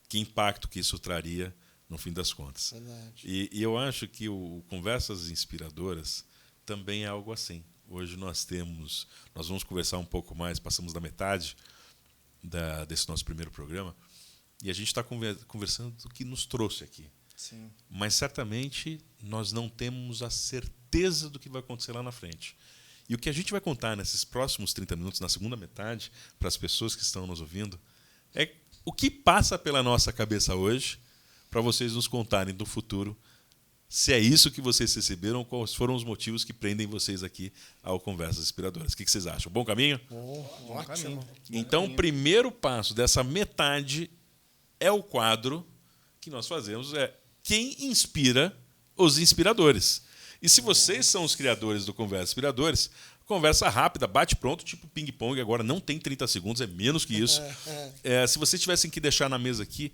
que impacto que isso traria no fim das contas. Verdade. E eu acho que o Conversas Inspiradoras também é algo assim. Hoje nós vamos conversar um pouco mais, passamos da metade desse nosso primeiro programa, e a gente está conversando do que nos trouxe aqui. Sim. Mas certamente nós não temos a certeza do que vai acontecer lá na frente. E o que a gente vai contar nesses próximos 30 minutos, na segunda metade, para as pessoas que estão nos ouvindo, é o que passa pela nossa cabeça hoje, para vocês nos contarem do futuro, se é isso que vocês receberam, quais foram os motivos que prendem vocês aqui ao Conversas Inspiradoras. O que vocês acham? Bom caminho? Ótimo. Então, o primeiro passo dessa metade é o quadro que nós fazemos, quem inspira os inspiradores. E se vocês são os criadores do Conversas Inspiradores, conversa rápida, bate pronto, tipo ping-pong, agora não tem 30 segundos, é menos que isso. Se vocês tivessem que deixar na mesa aqui,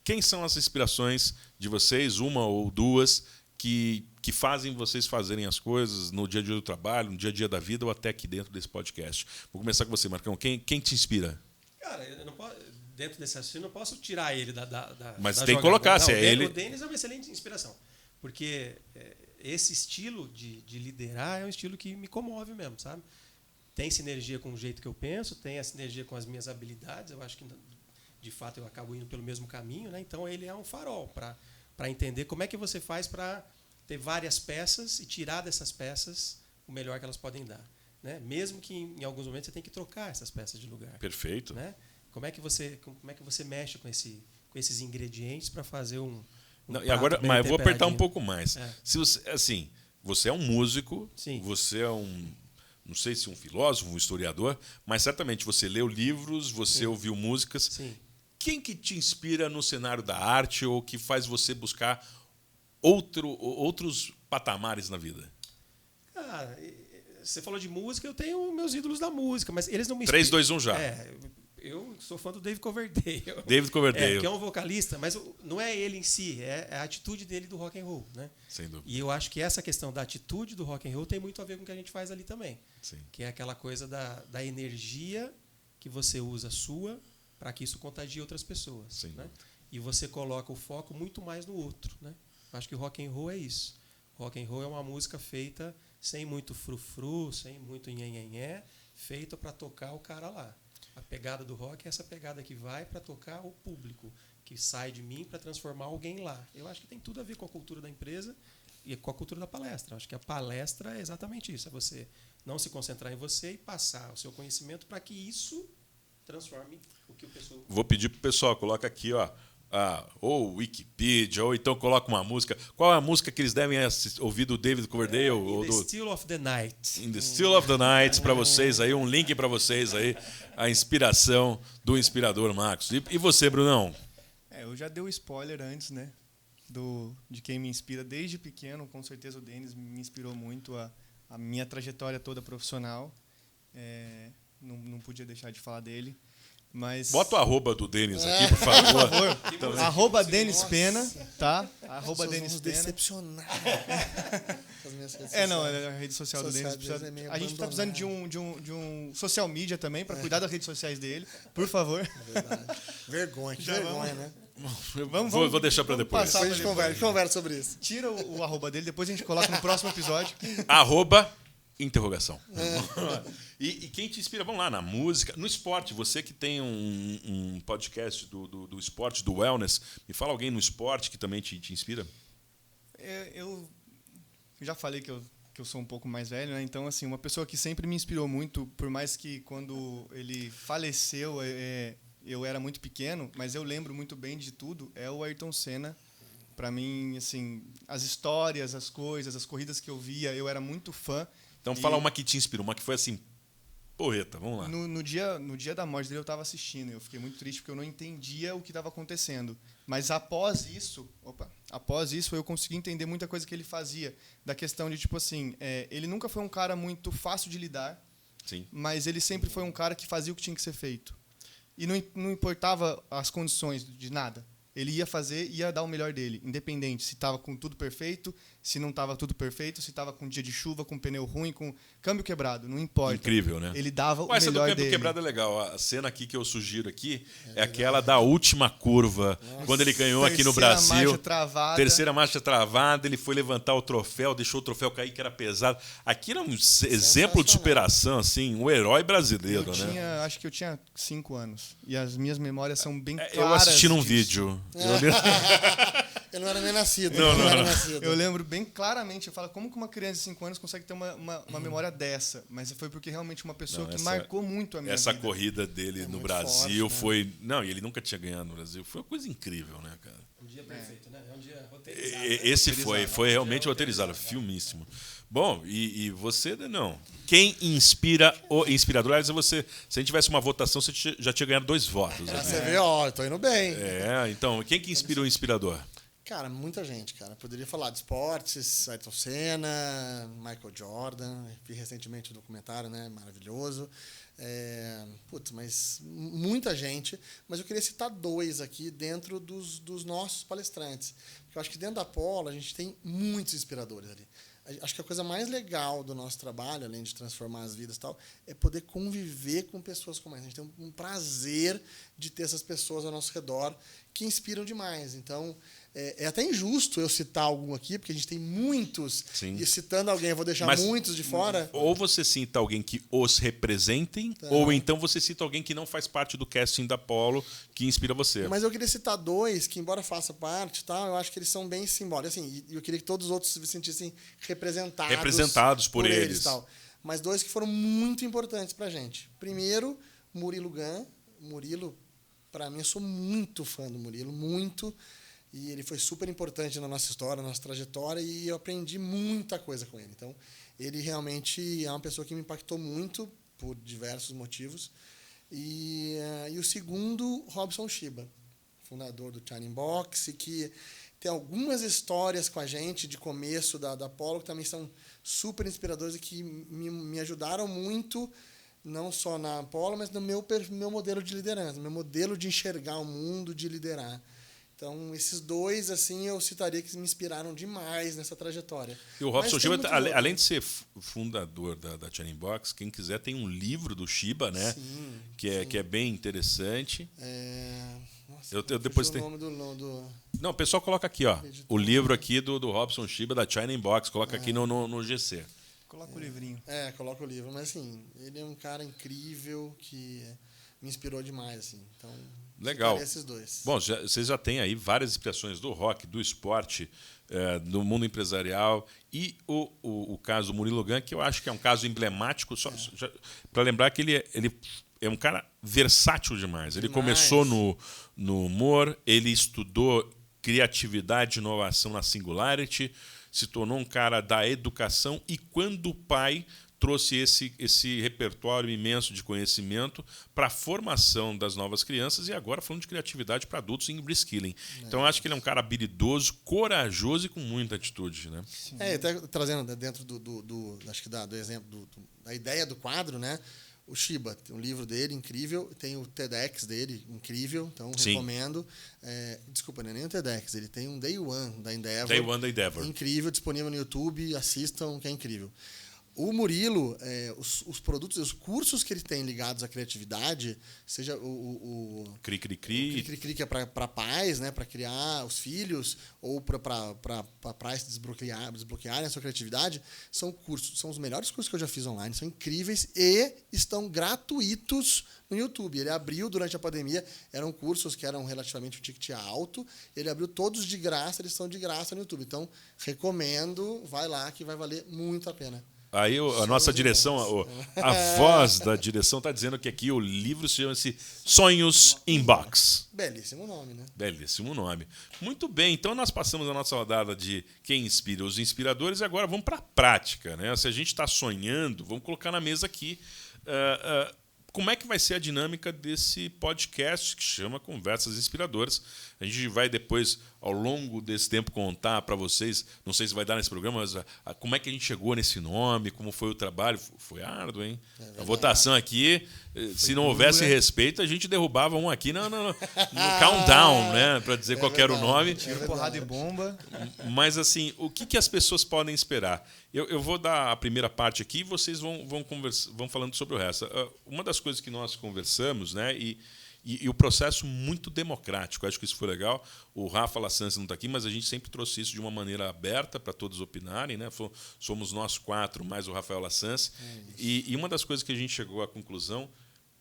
quem são as inspirações de vocês, uma ou duas, que fazem vocês fazerem as coisas no dia a dia do trabalho, no dia a dia da vida ou até aqui dentro desse podcast? Vou começar com você, Marcão. Quem te inspira? Cara, eu não posso, dentro desse assunto, eu não posso tirar ele da Mas da tem jogada. que colocar, não, se é ele... O Denis é uma excelente inspiração, porque esse estilo de liderar é um estilo que me comove mesmo, sabe? Tem sinergia com o jeito que eu penso, tem a sinergia com as minhas habilidades. Eu acho que de fato eu acabo indo pelo mesmo caminho, né? Então ele é um farol para entender como é que você faz para ter várias peças e tirar dessas peças o melhor que elas podem dar, né? Mesmo que em alguns momentos você tem que trocar essas peças de lugar. Perfeito. Né? Como é que você mexe com esses ingredientes para fazer um Não, e agora, mas eu vou apertar um pouco mais. É. Se você, assim, você é um músico, Sim. você é não sei se um filósofo, um historiador, mas certamente você leu livros, você ouviu músicas. Sim. Quem que te inspira no cenário da arte ou que faz você buscar outros patamares na vida? Cara, você falou de música, eu tenho meus ídolos da música, mas eles não me 3, 2, 1 já. Eu sou fã do David Coverdale. David Coverdale. Que é um vocalista, mas não é ele em si, é a atitude dele do rock and roll, né? Sem dúvida. E eu acho que essa questão da atitude do rock and roll tem muito a ver com o que a gente faz ali também. Sim. Que é aquela coisa da energia que você usa sua para que isso contagie outras pessoas. Sem Né? dúvida. E você coloca o foco muito mais no outro. Né? Acho que o rock and roll é isso. Rock and roll é uma música feita sem muito frufru, sem muito nhenhenhé, feita para tocar o cara lá. A pegada do rock é essa pegada que vai para tocar o público, que sai de mim para transformar alguém lá. Eu acho que tem tudo a ver com a cultura da empresa e com a cultura da palestra. Eu acho que a palestra é exatamente isso, é você não se concentrar em você e passar o seu conhecimento para que isso transforme o que o pessoal... Vou pedir pro pessoal, coloca aqui, ó, ou Wikipedia, ou então coloca uma música. Qual é a música que eles devem ouvir do David Coverdale? ou In the do Still of the Night. In the Still of the Night, para vocês aí, um link para vocês aí, a inspiração do inspirador Marcos. E você, Brunão? Eu já dei o spoiler antes, né? De quem me inspira desde pequeno. Com certeza o Denis me inspirou muito a minha trajetória toda profissional. Não podia deixar de falar dele. Mas... Bota o arroba do Denis aqui, por favor. Por favor. Arroba Denis Pena, tá? Arroba Denis Pena. Decepcionar. As minhas redes Não, sociais. a rede social do Social Denis. deles é meio A gente tá precisando de um social media também, para cuidar das redes sociais dele. Por favor. Verdade. Vergonha, que Já vergonha, né? Vou deixar para depois. Depois a gente conversa sobre isso. Tira o arroba dele, depois a gente coloca no próximo episódio. Arroba, interrogação. E quem te inspira? Vamos lá, na música, no esporte. Você que tem um podcast do esporte, do wellness, me fala alguém no esporte que também te inspira? Eu já falei que eu sou um pouco mais velho, né? Então, assim, uma pessoa que sempre me inspirou muito, por mais que quando ele faleceu, eu era muito pequeno, mas eu lembro muito bem de tudo, é o Ayrton Senna. Para mim, assim, as histórias, as coisas, as corridas que eu via, eu era muito fã. Então fala uma que te inspirou, uma que foi assim, porreta, vamos lá. No dia da morte dele eu estava assistindo, eu fiquei muito triste porque eu não entendia o que estava acontecendo. Mas após isso eu consegui entender muita coisa que ele fazia, da questão de, tipo assim, ele nunca foi um cara muito fácil de lidar, Sim. mas ele sempre foi um cara que fazia o que tinha que ser feito. E não importava as condições de nada. Ele ia fazer, ia dar o melhor dele, independente se estava com tudo perfeito, se não estava tudo perfeito, se estava com dia de chuva, com pneu ruim, com câmbio quebrado, não importa. Incrível, né? Ele dava o Essa do melhor câmbio dele. quebrado é legal. A cena aqui que eu sugiro aqui é aquela da última curva, quando ele ganhou aqui no Brasil. Marcha travada. Terceira marcha travada, ele foi levantar o troféu, deixou o troféu cair, que era pesado. Aqui era um exemplo de superação, assim, um herói brasileiro, né? Acho que eu tinha 5 anos. E as minhas memórias são bem claras. Eu assisti num disso. vídeo. Ele não era nem nascido. Não era nascido. Eu lembro bem claramente. Eu falo, como que uma criança de 5 anos consegue ter uma memória dessa? Mas foi porque realmente uma pessoa que marcou muito a minha Essa vida. corrida dele no muito Brasil forte, né? foi... Não, e ele nunca tinha ganhado no Brasil. Foi uma coisa incrível, né, cara? Um dia perfeito, né? É um dia roteirizado. Esse foi realmente roteirizado, filmíssimo. Bom, e você, não? Quem inspira o inspirador? Aliás, você, se a gente tivesse uma votação, você já tinha ganhado 2 votos. Aqui. Você vê, ó, eu tô indo bem. Então, quem que inspira o inspirador? Cara, muita gente, cara. Poderia falar de esportes, Ayrton Senna, Michael Jordan. Vi recentemente um documentário, né? Maravilhoso. Mas muita gente. Mas eu queria citar 2 aqui dentro dos nossos palestrantes. Porque eu acho que dentro da Apollo a gente tem muitos inspiradores ali. Acho que a coisa mais legal do nosso trabalho, além de transformar as vidas e tal, é poder conviver com pessoas como essa. A gente tem um prazer de ter essas pessoas ao nosso redor que inspiram demais. Então, É até injusto eu citar algum aqui, porque a gente tem muitos, Sim. e citando alguém eu vou deixar Mas- muitos de fora. Ou você cita alguém que os representem, ou então você cita alguém que não faz parte do casting da Apollo, que inspira você. Mas eu queria citar dois que, embora faça parte e tal, eu acho que eles são bem simbólicos. Assim, e eu queria que todos os outros se sentissem Representados por eles. e tal. Mas dois que foram muito importantes pra gente. Primeiro, Murilo Gun. Murilo, pra mim, eu sou muito fã do Murilo, muito. E ele foi super importante na nossa história, na nossa trajetória, e eu aprendi muita coisa com ele. Então, ele realmente é uma pessoa que me impactou muito, por diversos motivos. E o segundo, Robson Shiba, fundador do Shining Box, que tem algumas histórias com a gente de começo da Apollo, que também são super inspiradoras e que me ajudaram muito, não só na Apollo, mas no meu modelo de liderança, no meu modelo de enxergar o mundo, de liderar. Então, esses dois, assim, eu citaria que me inspiraram demais nessa trajetória. E o Robson Mas tem Shiba, muitos além outros. de ser fundador da Shining Box, quem quiser tem um livro do Shiba, né? Sim, Que é bem interessante. Nossa, Eu fugiu depois o tenho- nome do... Não, o pessoal coloca aqui, ó. Editor. O livro aqui do Robson Shiba, da Shining Box. Coloca aqui no GC. Coloca o livrinho. Coloca o livro. Mas, assim, ele é um cara incrível que me inspirou demais, assim. Então, Legal. citaria esses dois. Bom, vocês já têm aí várias inspirações do rock, do esporte, do mundo empresarial. E o caso do Murilo Gun, que eu acho que é um caso emblemático, para lembrar que ele é um cara versátil demais. Ele começou no humor, ele estudou criatividade e inovação na Singularity, se tornou um cara da educação e quando o pai trouxe esse repertório imenso de conhecimento para a formação das novas crianças e agora falando de criatividade para adultos em reskilling. Então, eu acho que ele é um cara habilidoso, corajoso e com muita atitude. Né? Até trazendo dentro acho que do exemplo, da ideia do quadro, né? O Shiba, tem um livro dele incrível, tem o TEDx dele incrível, então Sim. recomendo. Desculpa, não é nem o TEDx, ele tem um Day One da Endeavor. Day One da Endeavor. Incrível, disponível no YouTube, assistam, que é incrível. O Murilo, os produtos, os cursos que ele tem ligados à criatividade, seja o Cri-cri-cri. Cri-cri, que é para pais, né, para criar os filhos, ou para pais desbloquearem a sua criatividade, são os melhores cursos que eu já fiz online, são incríveis e estão gratuitos no YouTube. Ele abriu durante a pandemia, eram cursos que eram relativamente um ticket alto, ele abriu todos de graça, eles estão de graça no YouTube. Então, recomendo, vai lá que vai valer muito a pena. Aí a nossa direção, a voz da direção está dizendo que aqui o livro chama-se Sonhos Inbox. Belíssimo nome, né? Belíssimo nome. Muito bem, então nós passamos a nossa rodada de quem inspira os inspiradores e agora vamos para a prática. Né? Se a gente está sonhando, vamos colocar na mesa aqui como é que vai ser a dinâmica desse podcast que chama Conversas Inspiradoras. A gente vai depois, ao longo desse tempo, contar para vocês, não sei se vai dar nesse programa, mas como é que a gente chegou nesse nome, como foi o trabalho. Foi árduo, hein? A votação aqui, se não houvesse respeito, a gente derrubava um aqui no countdown, né? Para dizer qual que era o nome. Tiro, porrada e bomba. Mas, assim, o que as pessoas podem esperar? Eu vou dar a primeira parte aqui e vocês vão falando sobre o resto. Uma das coisas que nós conversamos, né, e o processo muito democrático, acho que isso foi legal. O Rafa Lassances não está aqui, mas a gente sempre trouxe isso de uma maneira aberta para todos opinarem. Né? Somos nós 4, mais o Rafael Lassances. E uma das coisas que a gente chegou à conclusão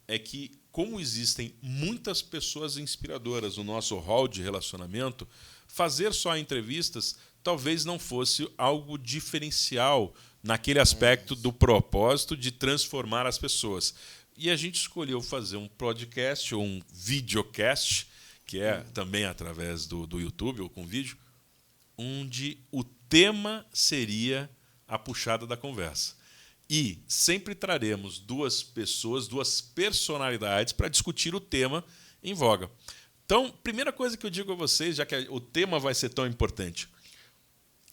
é que, como existem muitas pessoas inspiradoras no nosso hall de relacionamento, fazer só entrevistas talvez não fosse algo diferencial naquele aspecto do propósito de transformar as pessoas. E a gente escolheu fazer um podcast ou um videocast, que é também através do YouTube ou com vídeo, onde o tema seria a puxada da conversa. E sempre traremos duas pessoas, duas personalidades para discutir o tema em voga. Então, primeira coisa que eu digo a vocês, já que o tema vai ser tão importante,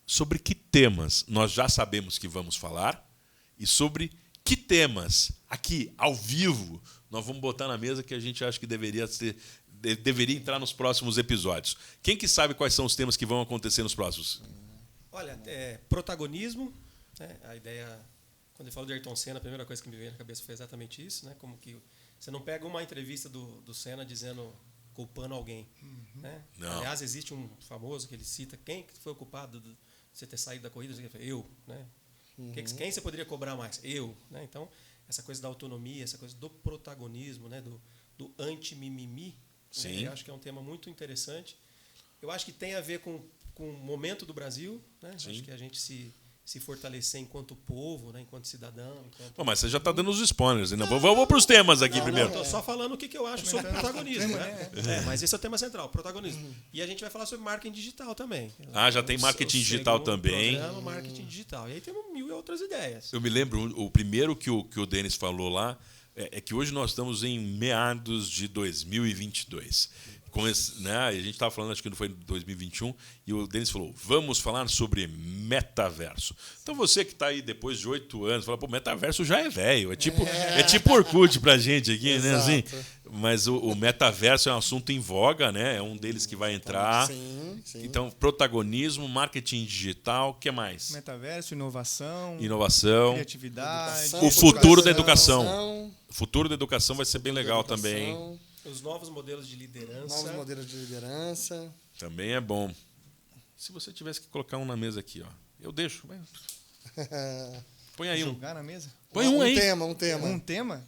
sobre que temas nós já sabemos que vamos falar e sobre que temas, aqui, ao vivo, nós vamos botar na mesa que a gente acha que deveria entrar nos próximos episódios. Quem que sabe quais são os temas que vão acontecer nos próximos? Olha, protagonismo, né? A ideia, quando eu falo de Ayrton Senna, a primeira coisa que me veio na cabeça foi exatamente isso, né? Como que você não pega uma entrevista do Senna dizendo culpando alguém. Né? Não. Aliás, existe um famoso que ele cita, quem que foi o culpado de você ter saído da corrida? Eu. Né? Quem você poderia cobrar mais? Eu. Né? Então, essa coisa da autonomia, essa coisa do protagonismo, né? do anti-mimimi, né? Eu acho que é um tema muito interessante. Eu acho que tem a ver com o momento do Brasil. Né? Acho que a gente se fortalecer enquanto povo, né? Enquanto cidadão. Bom, mas você já está dando os spoilers. Né? Vamos para os temas aqui primeiro. Estou só falando o que eu acho sobre protagonismo. Né? Mas esse é o tema central, protagonismo. E a gente vai falar sobre marketing digital também. Já tem marketing digital também. Programa, marketing digital. E aí temos 1000 outras ideias. Eu me lembro, o primeiro que o Denis falou lá é que hoje nós estamos em meados de 2022. Né? A gente estava falando, acho que não foi em 2021, e o Denis falou, vamos falar sobre metaverso. Então você que está aí depois de 8 anos, fala, pô, metaverso já é velho, é tipo Orkut pra gente aqui, né? Assim, mas o metaverso é um assunto em voga, né? É um deles que vai entrar. Sim. Então, protagonismo, marketing digital, o que mais? Metaverso, inovação, O criatividade, futuro da educação. educação. O futuro da educação vai ser bem legal também. Os novos modelos de liderança. Novos modelos de liderança. Também é bom. Se você tivesse que colocar um na mesa aqui, ó. Eu deixo. Põe aí um. Jogar na mesa? Põe um aí. Um tema. Um tema?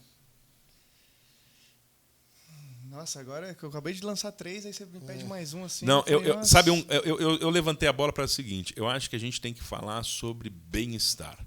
Nossa, agora que eu acabei de lançar 3, aí você me pede mais um assim. Não, eu levantei a bola para o seguinte. Eu acho que a gente tem que falar sobre bem-estar.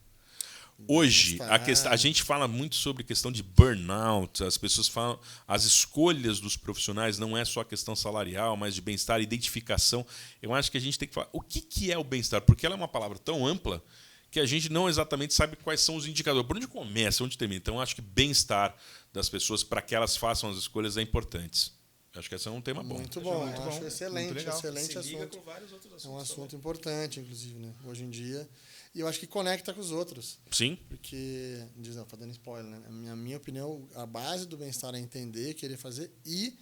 Hoje, a gente fala muito sobre questão de burnout, as pessoas falam, as escolhas dos profissionais não é só a questão salarial, mas de bem-estar, identificação. Eu acho que a gente tem que falar o que é o bem-estar, porque ela é uma palavra tão ampla que a gente não exatamente sabe quais são os indicadores, por onde começa, onde termina. Então, eu acho que bem-estar das pessoas para que elas façam as escolhas é importante. Eu acho que esse é um tema bom. Muito bom, muito acho bom. excelente, Muito legal. excelente Se liga assunto. com vários outros assuntos. É um assunto também. importante, inclusive, né? Hoje em dia. E eu acho que conecta com os outros. Sim. Porque, tá dando spoiler, né? Na minha opinião, a base do bem-estar é entender, querer fazer e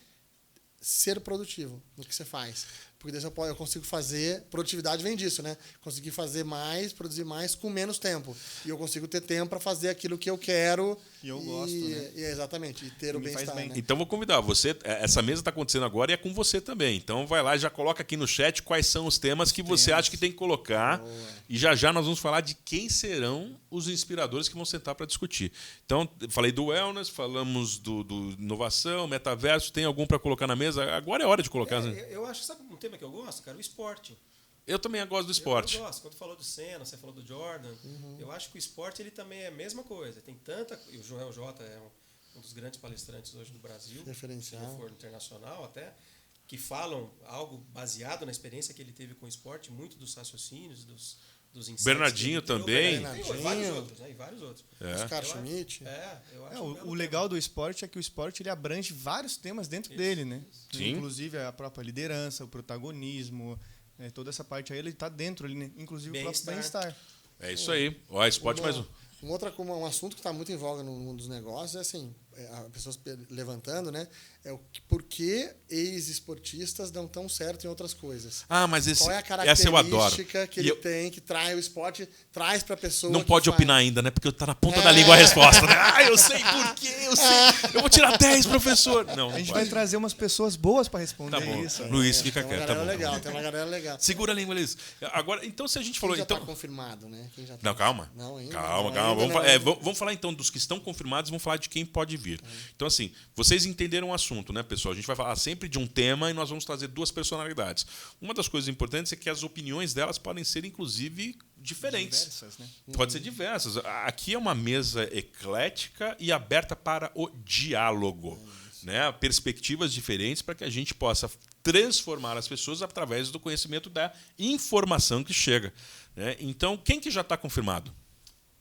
ser produtivo no que você faz. Porque daí eu consigo fazer... Produtividade vem disso, né? Conseguir fazer mais, produzir mais com menos tempo. E eu consigo ter tempo para fazer aquilo que eu quero. E eu gosto, né? Exatamente. E ter o Me faz bem-estar, bem. né? Então vou convidar você. Essa mesa está acontecendo agora e é com você também. Então vai lá e já coloca aqui no chat quais são os temas que você acha que tem que colocar. Boa. E já nós vamos falar de quem serão os inspiradores que vão sentar para discutir. Então, falei do wellness, falamos do inovação, metaverso. Tem algum para colocar na mesa? Agora é hora de colocar. Né? Eu acho, sabe um tema que eu gosto, cara? O esporte. Eu também gosto do esporte. Eu gosto. Quando falou do Senna, você falou do Jordan, eu acho que o esporte ele também é a mesma coisa. Tem tanta... E o Joel J é um dos grandes palestrantes hoje do Brasil, Referencial. se for internacional até, que falam algo baseado na experiência que ele teve com o esporte, muito dos raciocínios, dos insights. Bernardinho que ele também. Tem vários outros, né? E vários outros. Oscar Schmidt. Eu acho O legal do esporte é que o esporte ele abrange vários temas dentro dele, né? Sim. Inclusive a própria liderança, o protagonismo, né? Toda essa parte aí ele está dentro ali, né? Inclusive o próprio bem-estar. É isso aí. Ó, esporte mais um. Um assunto que está muito em voga no mundo dos negócios é assim, as pessoas levantando, né? É por que ex-esportistas dão tão certo em outras coisas. Mas Qual é a essa eu adoro. característica que ele tem, que traz o esporte, traz para a pessoa. Não que pode faz. opinar ainda, né? Porque tá na ponta da língua a resposta. Né? Eu sei por quê, eu sei. Eu vou tirar 10, professor. Não, A gente pode. vai trazer umas pessoas boas para responder Tá bom. isso. Luiz, fica Tem uma quieto. Tá galera bom. legal, tem uma galera legal. Segura a língua, Luiz. Agora, então, se a gente falou. Quem já Então... está confirmado, né? Quem já tá... Não, calma. Não, ainda. Calma. Vamos falar então dos que estão confirmados, vamos falar de quem pode vir. Então, assim, vocês entenderam o assunto, né, pessoal? A gente vai falar sempre de um tema e nós vamos trazer duas personalidades. Uma das coisas importantes é que as opiniões delas podem ser, inclusive, diferentes. Diversas, né? Pode ser diversas. Aqui é uma mesa eclética e aberta para o diálogo. Né? Perspectivas diferentes para que a gente possa transformar as pessoas através do conhecimento da informação que chega. Né? Então, quem que já está confirmado?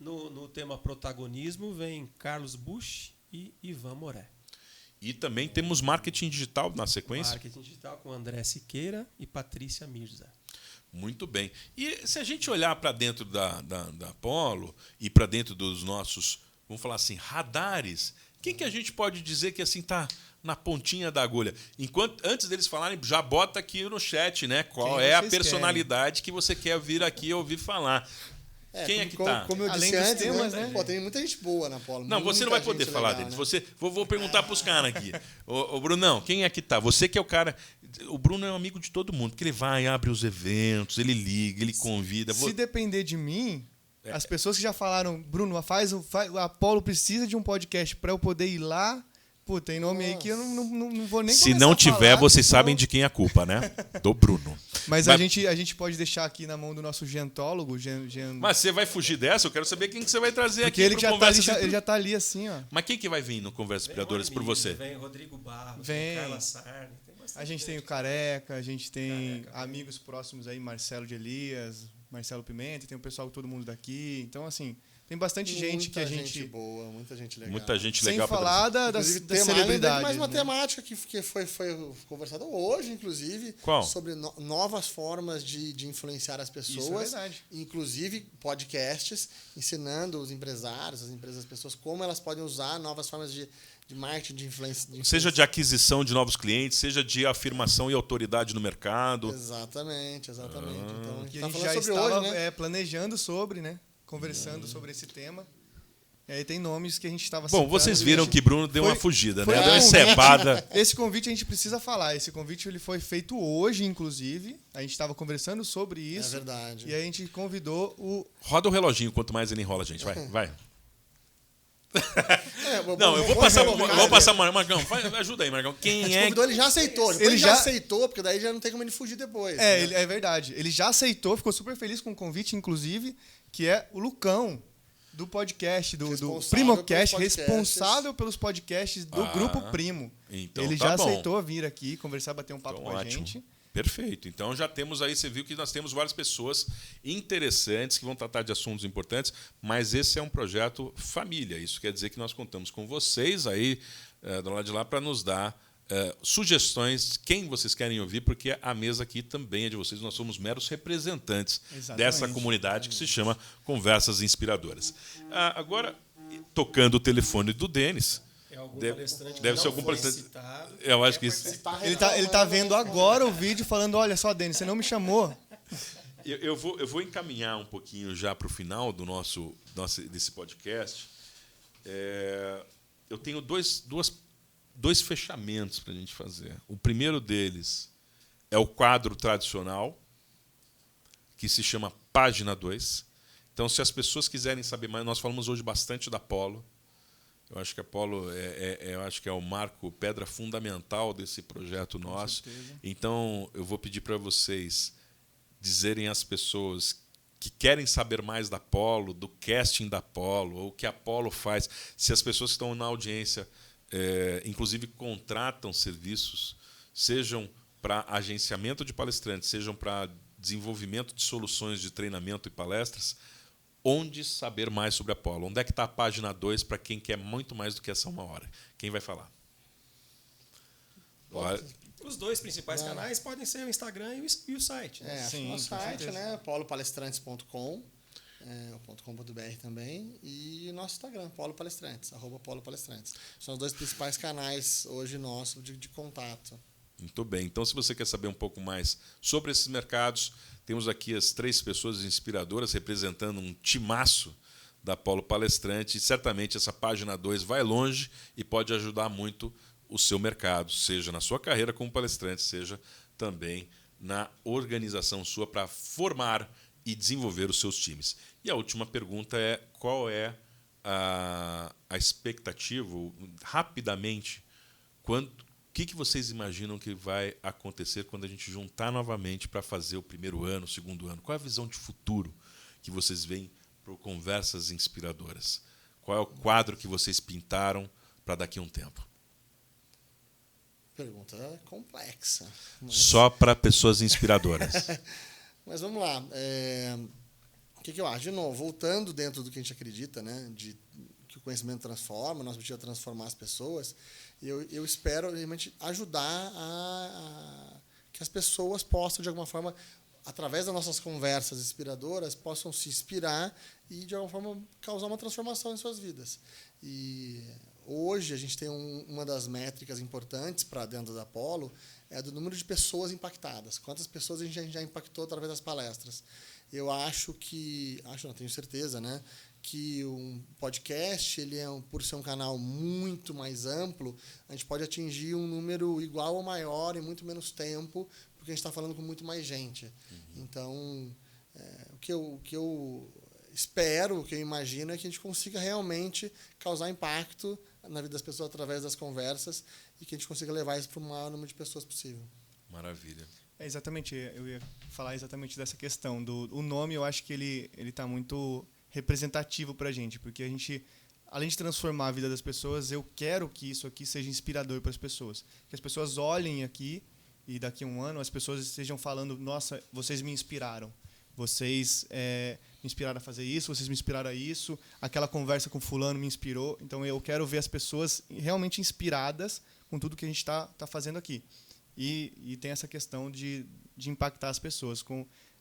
No tema protagonismo vem Carlos Bush e Ivan Moré. E também temos marketing digital na sequência. Marketing digital com André Siqueira e Patrícia Mirza. Muito bem. E se a gente olhar para dentro da Apollo e para dentro dos nossos, vamos falar assim, radares, quem que a gente pode dizer que assim está na pontinha da agulha? Antes deles falarem, já bota aqui no chat, né? Qual Quem é a vocês personalidade que você quer vir aqui ouvir falar. Quem é que como, tá? Como eu Além disse dos antes, temas, né? né? Pô, tem muita gente boa na Polo. Não, você não vai poder falar deles. Vou perguntar pros caras aqui. Ô, Brunão, quem é que tá? Você que é o cara... O Bruno é um amigo de todo mundo, porque ele vai, abre os eventos, ele liga, ele convida. Se depender de mim, as pessoas que já falaram, Bruno, o Apolo precisa de um podcast para eu poder ir lá. Pô, tem nome aí que eu não vou nem Se começar não a tiver, falar, vocês senão- sabem de quem é a culpa, né? Do Bruno. Mas Vai- a gente pode deixar aqui na mão do nosso gentólogo. Mas você vai fugir dessa? Eu quero saber quem que você vai trazer Porque aqui ele pro já tá, Conversas ele já tá ali assim, ó. Mas quem que vai vir no Conversas Vem Inspiradoras Rony por Miller, você? Vem Rodrigo Barros, Vem. vem Carla Sarni. Tem bastante A gente tem o gente. Careca, a gente tem Careca. amigos próximos aí, Marcelo de Elias, Marcelo Pimenta, tem o pessoal, todo mundo daqui. Então, assim, tem bastante gente que a gente... Gente boa, muita gente legal. Muita gente Sem legal pra falar das Inclusive, tem celebridades. mais uma né? temática que foi conversada hoje, inclusive. Qual? Sobre novas formas de influenciar as Isso é pessoas. verdade. Inclusive podcasts, ensinando os empresários, as empresas, as pessoas, como elas podem usar novas formas de marketing, de influência. Seja de aquisição de novos clientes, seja de afirmação e autoridade no mercado. Exatamente. Então, a gente Que tá a gente falando já sobre estava hoje, né? planejando sobre, né? Conversando sobre esse tema. E aí tem nomes que a gente estava Bom, vocês viram que Bruno deu uma fugida, né? foi Deu uma um encebada. Esse convite a gente precisa falar. Esse convite ele foi feito hoje, inclusive. A gente estava conversando sobre É isso. verdade. E aí a gente convidou o... Roda o reloginho, quanto mais ele enrola, gente. Vai. É, Não, eu vou passar, Marcão. Ajuda aí, Marcão. A Quem gente é? convidou, ele já aceitou. Depois Ele ele já- já aceitou, porque daí já não tem como ele fugir depois. É, né? é verdade. Ele já aceitou, ficou super feliz com o convite, inclusive, que é o Lucão, do podcast, do Responsável Primocast, pelos podcasts. responsável pelos podcasts do Grupo Primo. Então Ele tá já bom. aceitou vir aqui, conversar, bater um papo Então, com a ótimo. gente. Perfeito. Então já temos aí, você viu que nós temos várias pessoas interessantes que vão tratar de assuntos importantes, mas esse é um projeto família. Isso quer dizer que nós contamos com vocês aí do lado de lá para nos dar sugestões, quem vocês querem ouvir, porque a mesa aqui também é de vocês. Nós somos meros representantes Exatamente. dessa comunidade que se chama Conversas Inspiradoras. Agora, tocando o telefone do Denis. É algum Deve- palestrante que deve não ser algum foi palestrante. citado, Eu acho quer que isso- participar. Ele tá vendo agora o vídeo falando, olha só, Denis, você não me chamou. Eu vou encaminhar um pouquinho já para o final desse podcast. Eu tenho dois fechamentos para a gente fazer. O primeiro deles é o quadro tradicional, que se chama Página 2. Então, se as pessoas quiserem saber mais, nós falamos hoje bastante da Polo. Eu acho que a Polo eu acho que é o marco, pedra fundamental desse projeto nosso. Então, eu vou pedir para vocês dizerem às pessoas que querem saber mais da Polo, do casting da Polo, ou o que a Polo faz. Se as pessoas que estão na audiência, inclusive, contratam serviços, sejam para agenciamento de palestrantes, sejam para desenvolvimento de soluções de treinamento e palestras, onde saber mais sobre a Polo? Onde é que está a página 2 para quem quer muito mais do que essa uma hora? Quem vai falar? Olha, Os dois principais canais podem ser o Instagram e o site. Né? É, Sim, nosso com site, certeza. né? polopalestrantes.com, .com.br também, e nosso Instagram, Polo Palestrantes, @PoloPalestrantes. São os dois principais canais hoje nossos de contato. muito bem. Então, se você quer saber um pouco mais sobre esses mercados, temos aqui as 3 pessoas inspiradoras representando um timaço da Polo Palestrante. E certamente essa página 2 vai longe e pode ajudar muito o seu mercado, seja na sua carreira como palestrante, seja também na organização sua para formar e desenvolver os seus times. E a última pergunta é: qual é a expectativa, rapidamente, o que vocês imaginam que vai acontecer quando a gente juntar novamente para fazer o primeiro ano, o segundo ano? Qual é a visão de futuro que vocês veem para Conversas Inspiradoras? Qual é o quadro que vocês pintaram para daqui a um tempo? Pergunta complexa. Só para pessoas inspiradoras. Mas vamos lá. O que eu acho? De novo, voltando dentro do que a gente acredita, né? Que o conhecimento transforma, nosso objetivo é transformar as pessoas. Eu espero realmente ajudar que as pessoas possam, de alguma forma, através das nossas conversas inspiradoras, possam se inspirar e, de alguma forma, causar uma transformação em suas vidas. E hoje a gente tem uma das métricas importantes para dentro da Apollo, é do número de pessoas impactadas. Quantas pessoas a gente já impactou através das palestras? Eu não, tenho certeza, né, que um podcast, por ser um canal muito mais amplo, a gente pode atingir um número igual ou maior em muito menos tempo, porque a gente está falando com muito mais gente. Então, o que eu espero, o que eu imagino é que a gente consiga realmente causar impacto na vida das pessoas através das conversas e que a gente consiga levar isso para o maior número de pessoas possível. Maravilha. Exatamente, eu ia falar exatamente dessa questão. O nome, eu acho que ele está muito representativo para a gente, porque a gente, além de transformar a vida das pessoas, eu quero que isso aqui seja inspirador para as pessoas. Que as pessoas olhem aqui e daqui a um ano as pessoas estejam falando: nossa, vocês me inspiraram. Vocês me inspiraram a fazer isso, vocês me inspiraram a isso, aquela conversa com fulano me inspirou. Então, eu quero ver as pessoas realmente inspiradas com tudo que a gente está fazendo aqui. E tem essa questão de impactar as pessoas.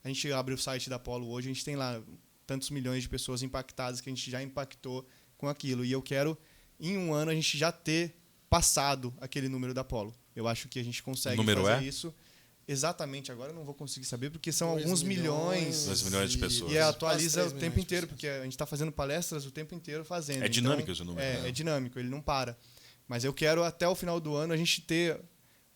A gente abre o site da Apollo hoje, a gente tem lá tantos milhões de pessoas impactadas que a gente já impactou com aquilo. E eu quero, em um ano, a gente já ter passado aquele número da Apollo. Eu acho que a gente consegue fazer isso. Exatamente, agora eu não vou conseguir saber, porque são alguns milhões. 2 milhões de pessoas. E atualiza o tempo inteiro, porque a gente está fazendo palestras o tempo inteiro fazendo. É dinâmico esse número. É dinâmico, ele não para. Mas eu quero, até o final do ano, a gente ter,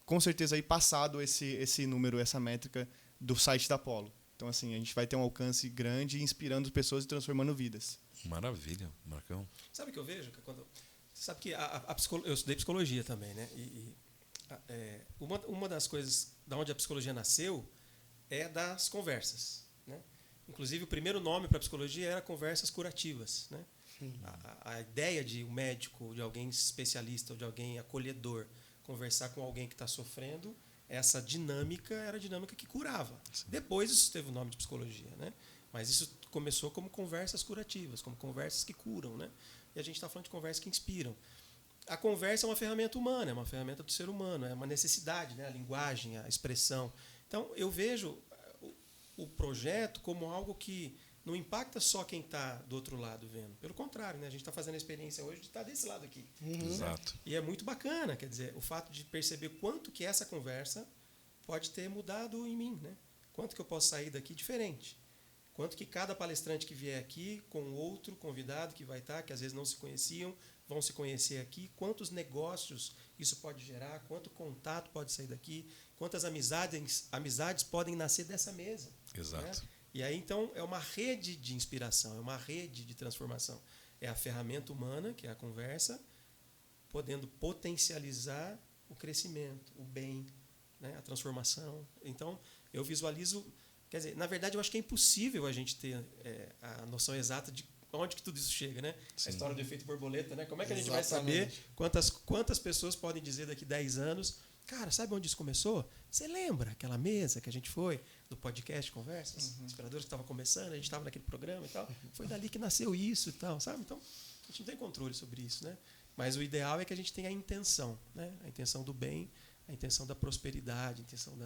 com certeza, aí passado esse número, essa métrica do site da Apollo. Então, assim, a gente vai ter um alcance grande, inspirando pessoas e transformando vidas. Maravilha, Marcão. Sabe o que eu vejo? Você sabe que eu estudei psicologia também, né? Uma das coisas da onde a psicologia nasceu é das conversas, né? Inclusive, o primeiro nome para a psicologia era conversas curativas, né? A ideia de um médico, de alguém especialista, ou de alguém acolhedor, conversar com alguém que está sofrendo, essa dinâmica era a dinâmica que curava. Sim. Depois isso teve o nome de psicologia, né? Mas isso começou como conversas curativas, como conversas que curam, né? E a gente está falando de conversas que inspiram. A conversa é uma ferramenta humana, é uma ferramenta do ser humano, é uma necessidade, né? A linguagem, a expressão. Então, eu vejo o projeto como algo que não impacta só quem está do outro lado vendo. Pelo contrário, né? A gente está fazendo a experiência hoje de estar desse lado aqui. Exato. E é muito bacana, quer dizer, o fato de perceber quanto que essa conversa pode ter mudado em mim, né? Quanto que eu posso sair daqui diferente. Quanto que cada palestrante que vier aqui, com outro convidado que vai estar, que às vezes não se conheciam, vão se conhecer aqui, quantos negócios isso pode gerar, quanto contato pode sair daqui, quantas amizades podem nascer dessa mesa. Exato. Né? E aí, então, é uma rede de inspiração, é uma rede de transformação. É a ferramenta humana, que é a conversa, podendo potencializar o crescimento, o bem, né? A transformação. Então, eu visualizo... Quer dizer, na verdade, eu acho que é impossível a gente ter a noção exata de onde que tudo isso chega, né? Sim. A história do efeito borboleta, né? Como é que a gente vai saber quantas pessoas podem dizer daqui 10 anos, cara, sabe onde isso começou? Você lembra aquela mesa que a gente foi, do podcast Conversas? Inspiradores que estava começando, a gente estava naquele programa e tal. Foi dali que nasceu isso e tal, sabe? Então, a gente não tem controle sobre isso, né? Mas o ideal é que a gente tenha a intenção, né? A intenção do bem, a intenção da prosperidade, a intenção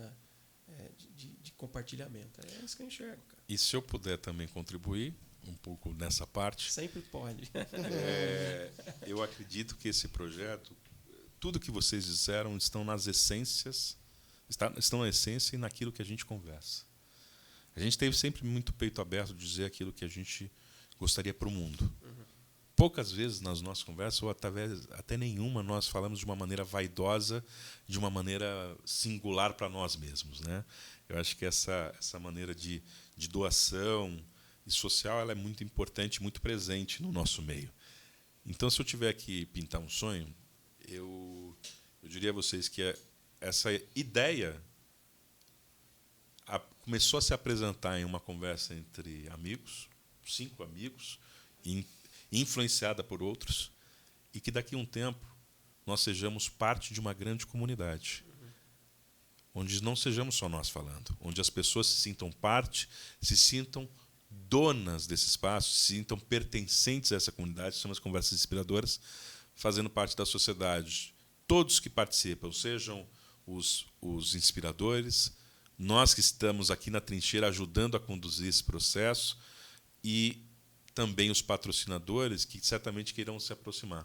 de compartilhamento. É isso que eu enxergo, cara. E se eu puder também contribuir um pouco nessa parte... Sempre pode. Eu acredito que esse projeto, tudo que vocês disseram, estão nas essências, estão na essência e naquilo que a gente conversa. A gente teve sempre muito peito aberto de dizer aquilo que a gente gostaria para o mundo. Poucas vezes nas nossas conversas, ou até nenhuma, nós falamos de uma maneira vaidosa, de uma maneira singular para nós mesmos, né? Eu acho que essa maneira de doação e social, ela é muito importante, muito presente no nosso meio. Então, se eu tiver que pintar um sonho, eu diria a vocês que essa ideia começou a se apresentar em uma conversa entre amigos, 5 amigos, influenciada por outros, e que daqui a um tempo nós sejamos parte de uma grande comunidade, onde não sejamos só nós falando, onde as pessoas se sintam parte, se sintam donas desse espaço, se sintam pertencentes a essa comunidade, são as conversas inspiradoras, fazendo parte da sociedade. Todos que participam, sejam os inspiradores, nós que estamos aqui na trincheira ajudando a conduzir esse processo, e também os patrocinadores que certamente queiram se aproximar.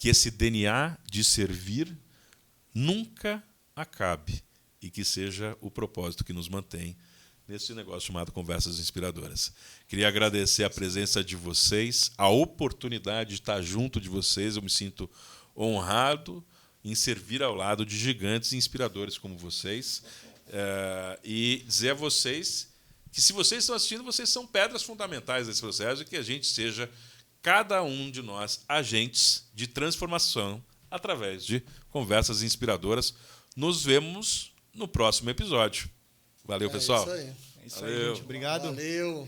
que esse DNA de servir nunca acabe e que seja o propósito que nos mantém nesse negócio chamado Conversas Inspiradoras. Queria agradecer a presença de vocês, a oportunidade de estar junto de vocês. Eu me sinto honrado em servir ao lado de gigantes e inspiradores como vocês. E dizer a vocês que, se vocês estão assistindo, vocês são pedras fundamentais desse processo e que a gente seja, cada um de nós, agentes de transformação através de Conversas Inspiradoras. Nos vemos no próximo episódio. Valeu, pessoal. É isso aí. É isso aí, Valeu. gente. Obrigado. Valeu.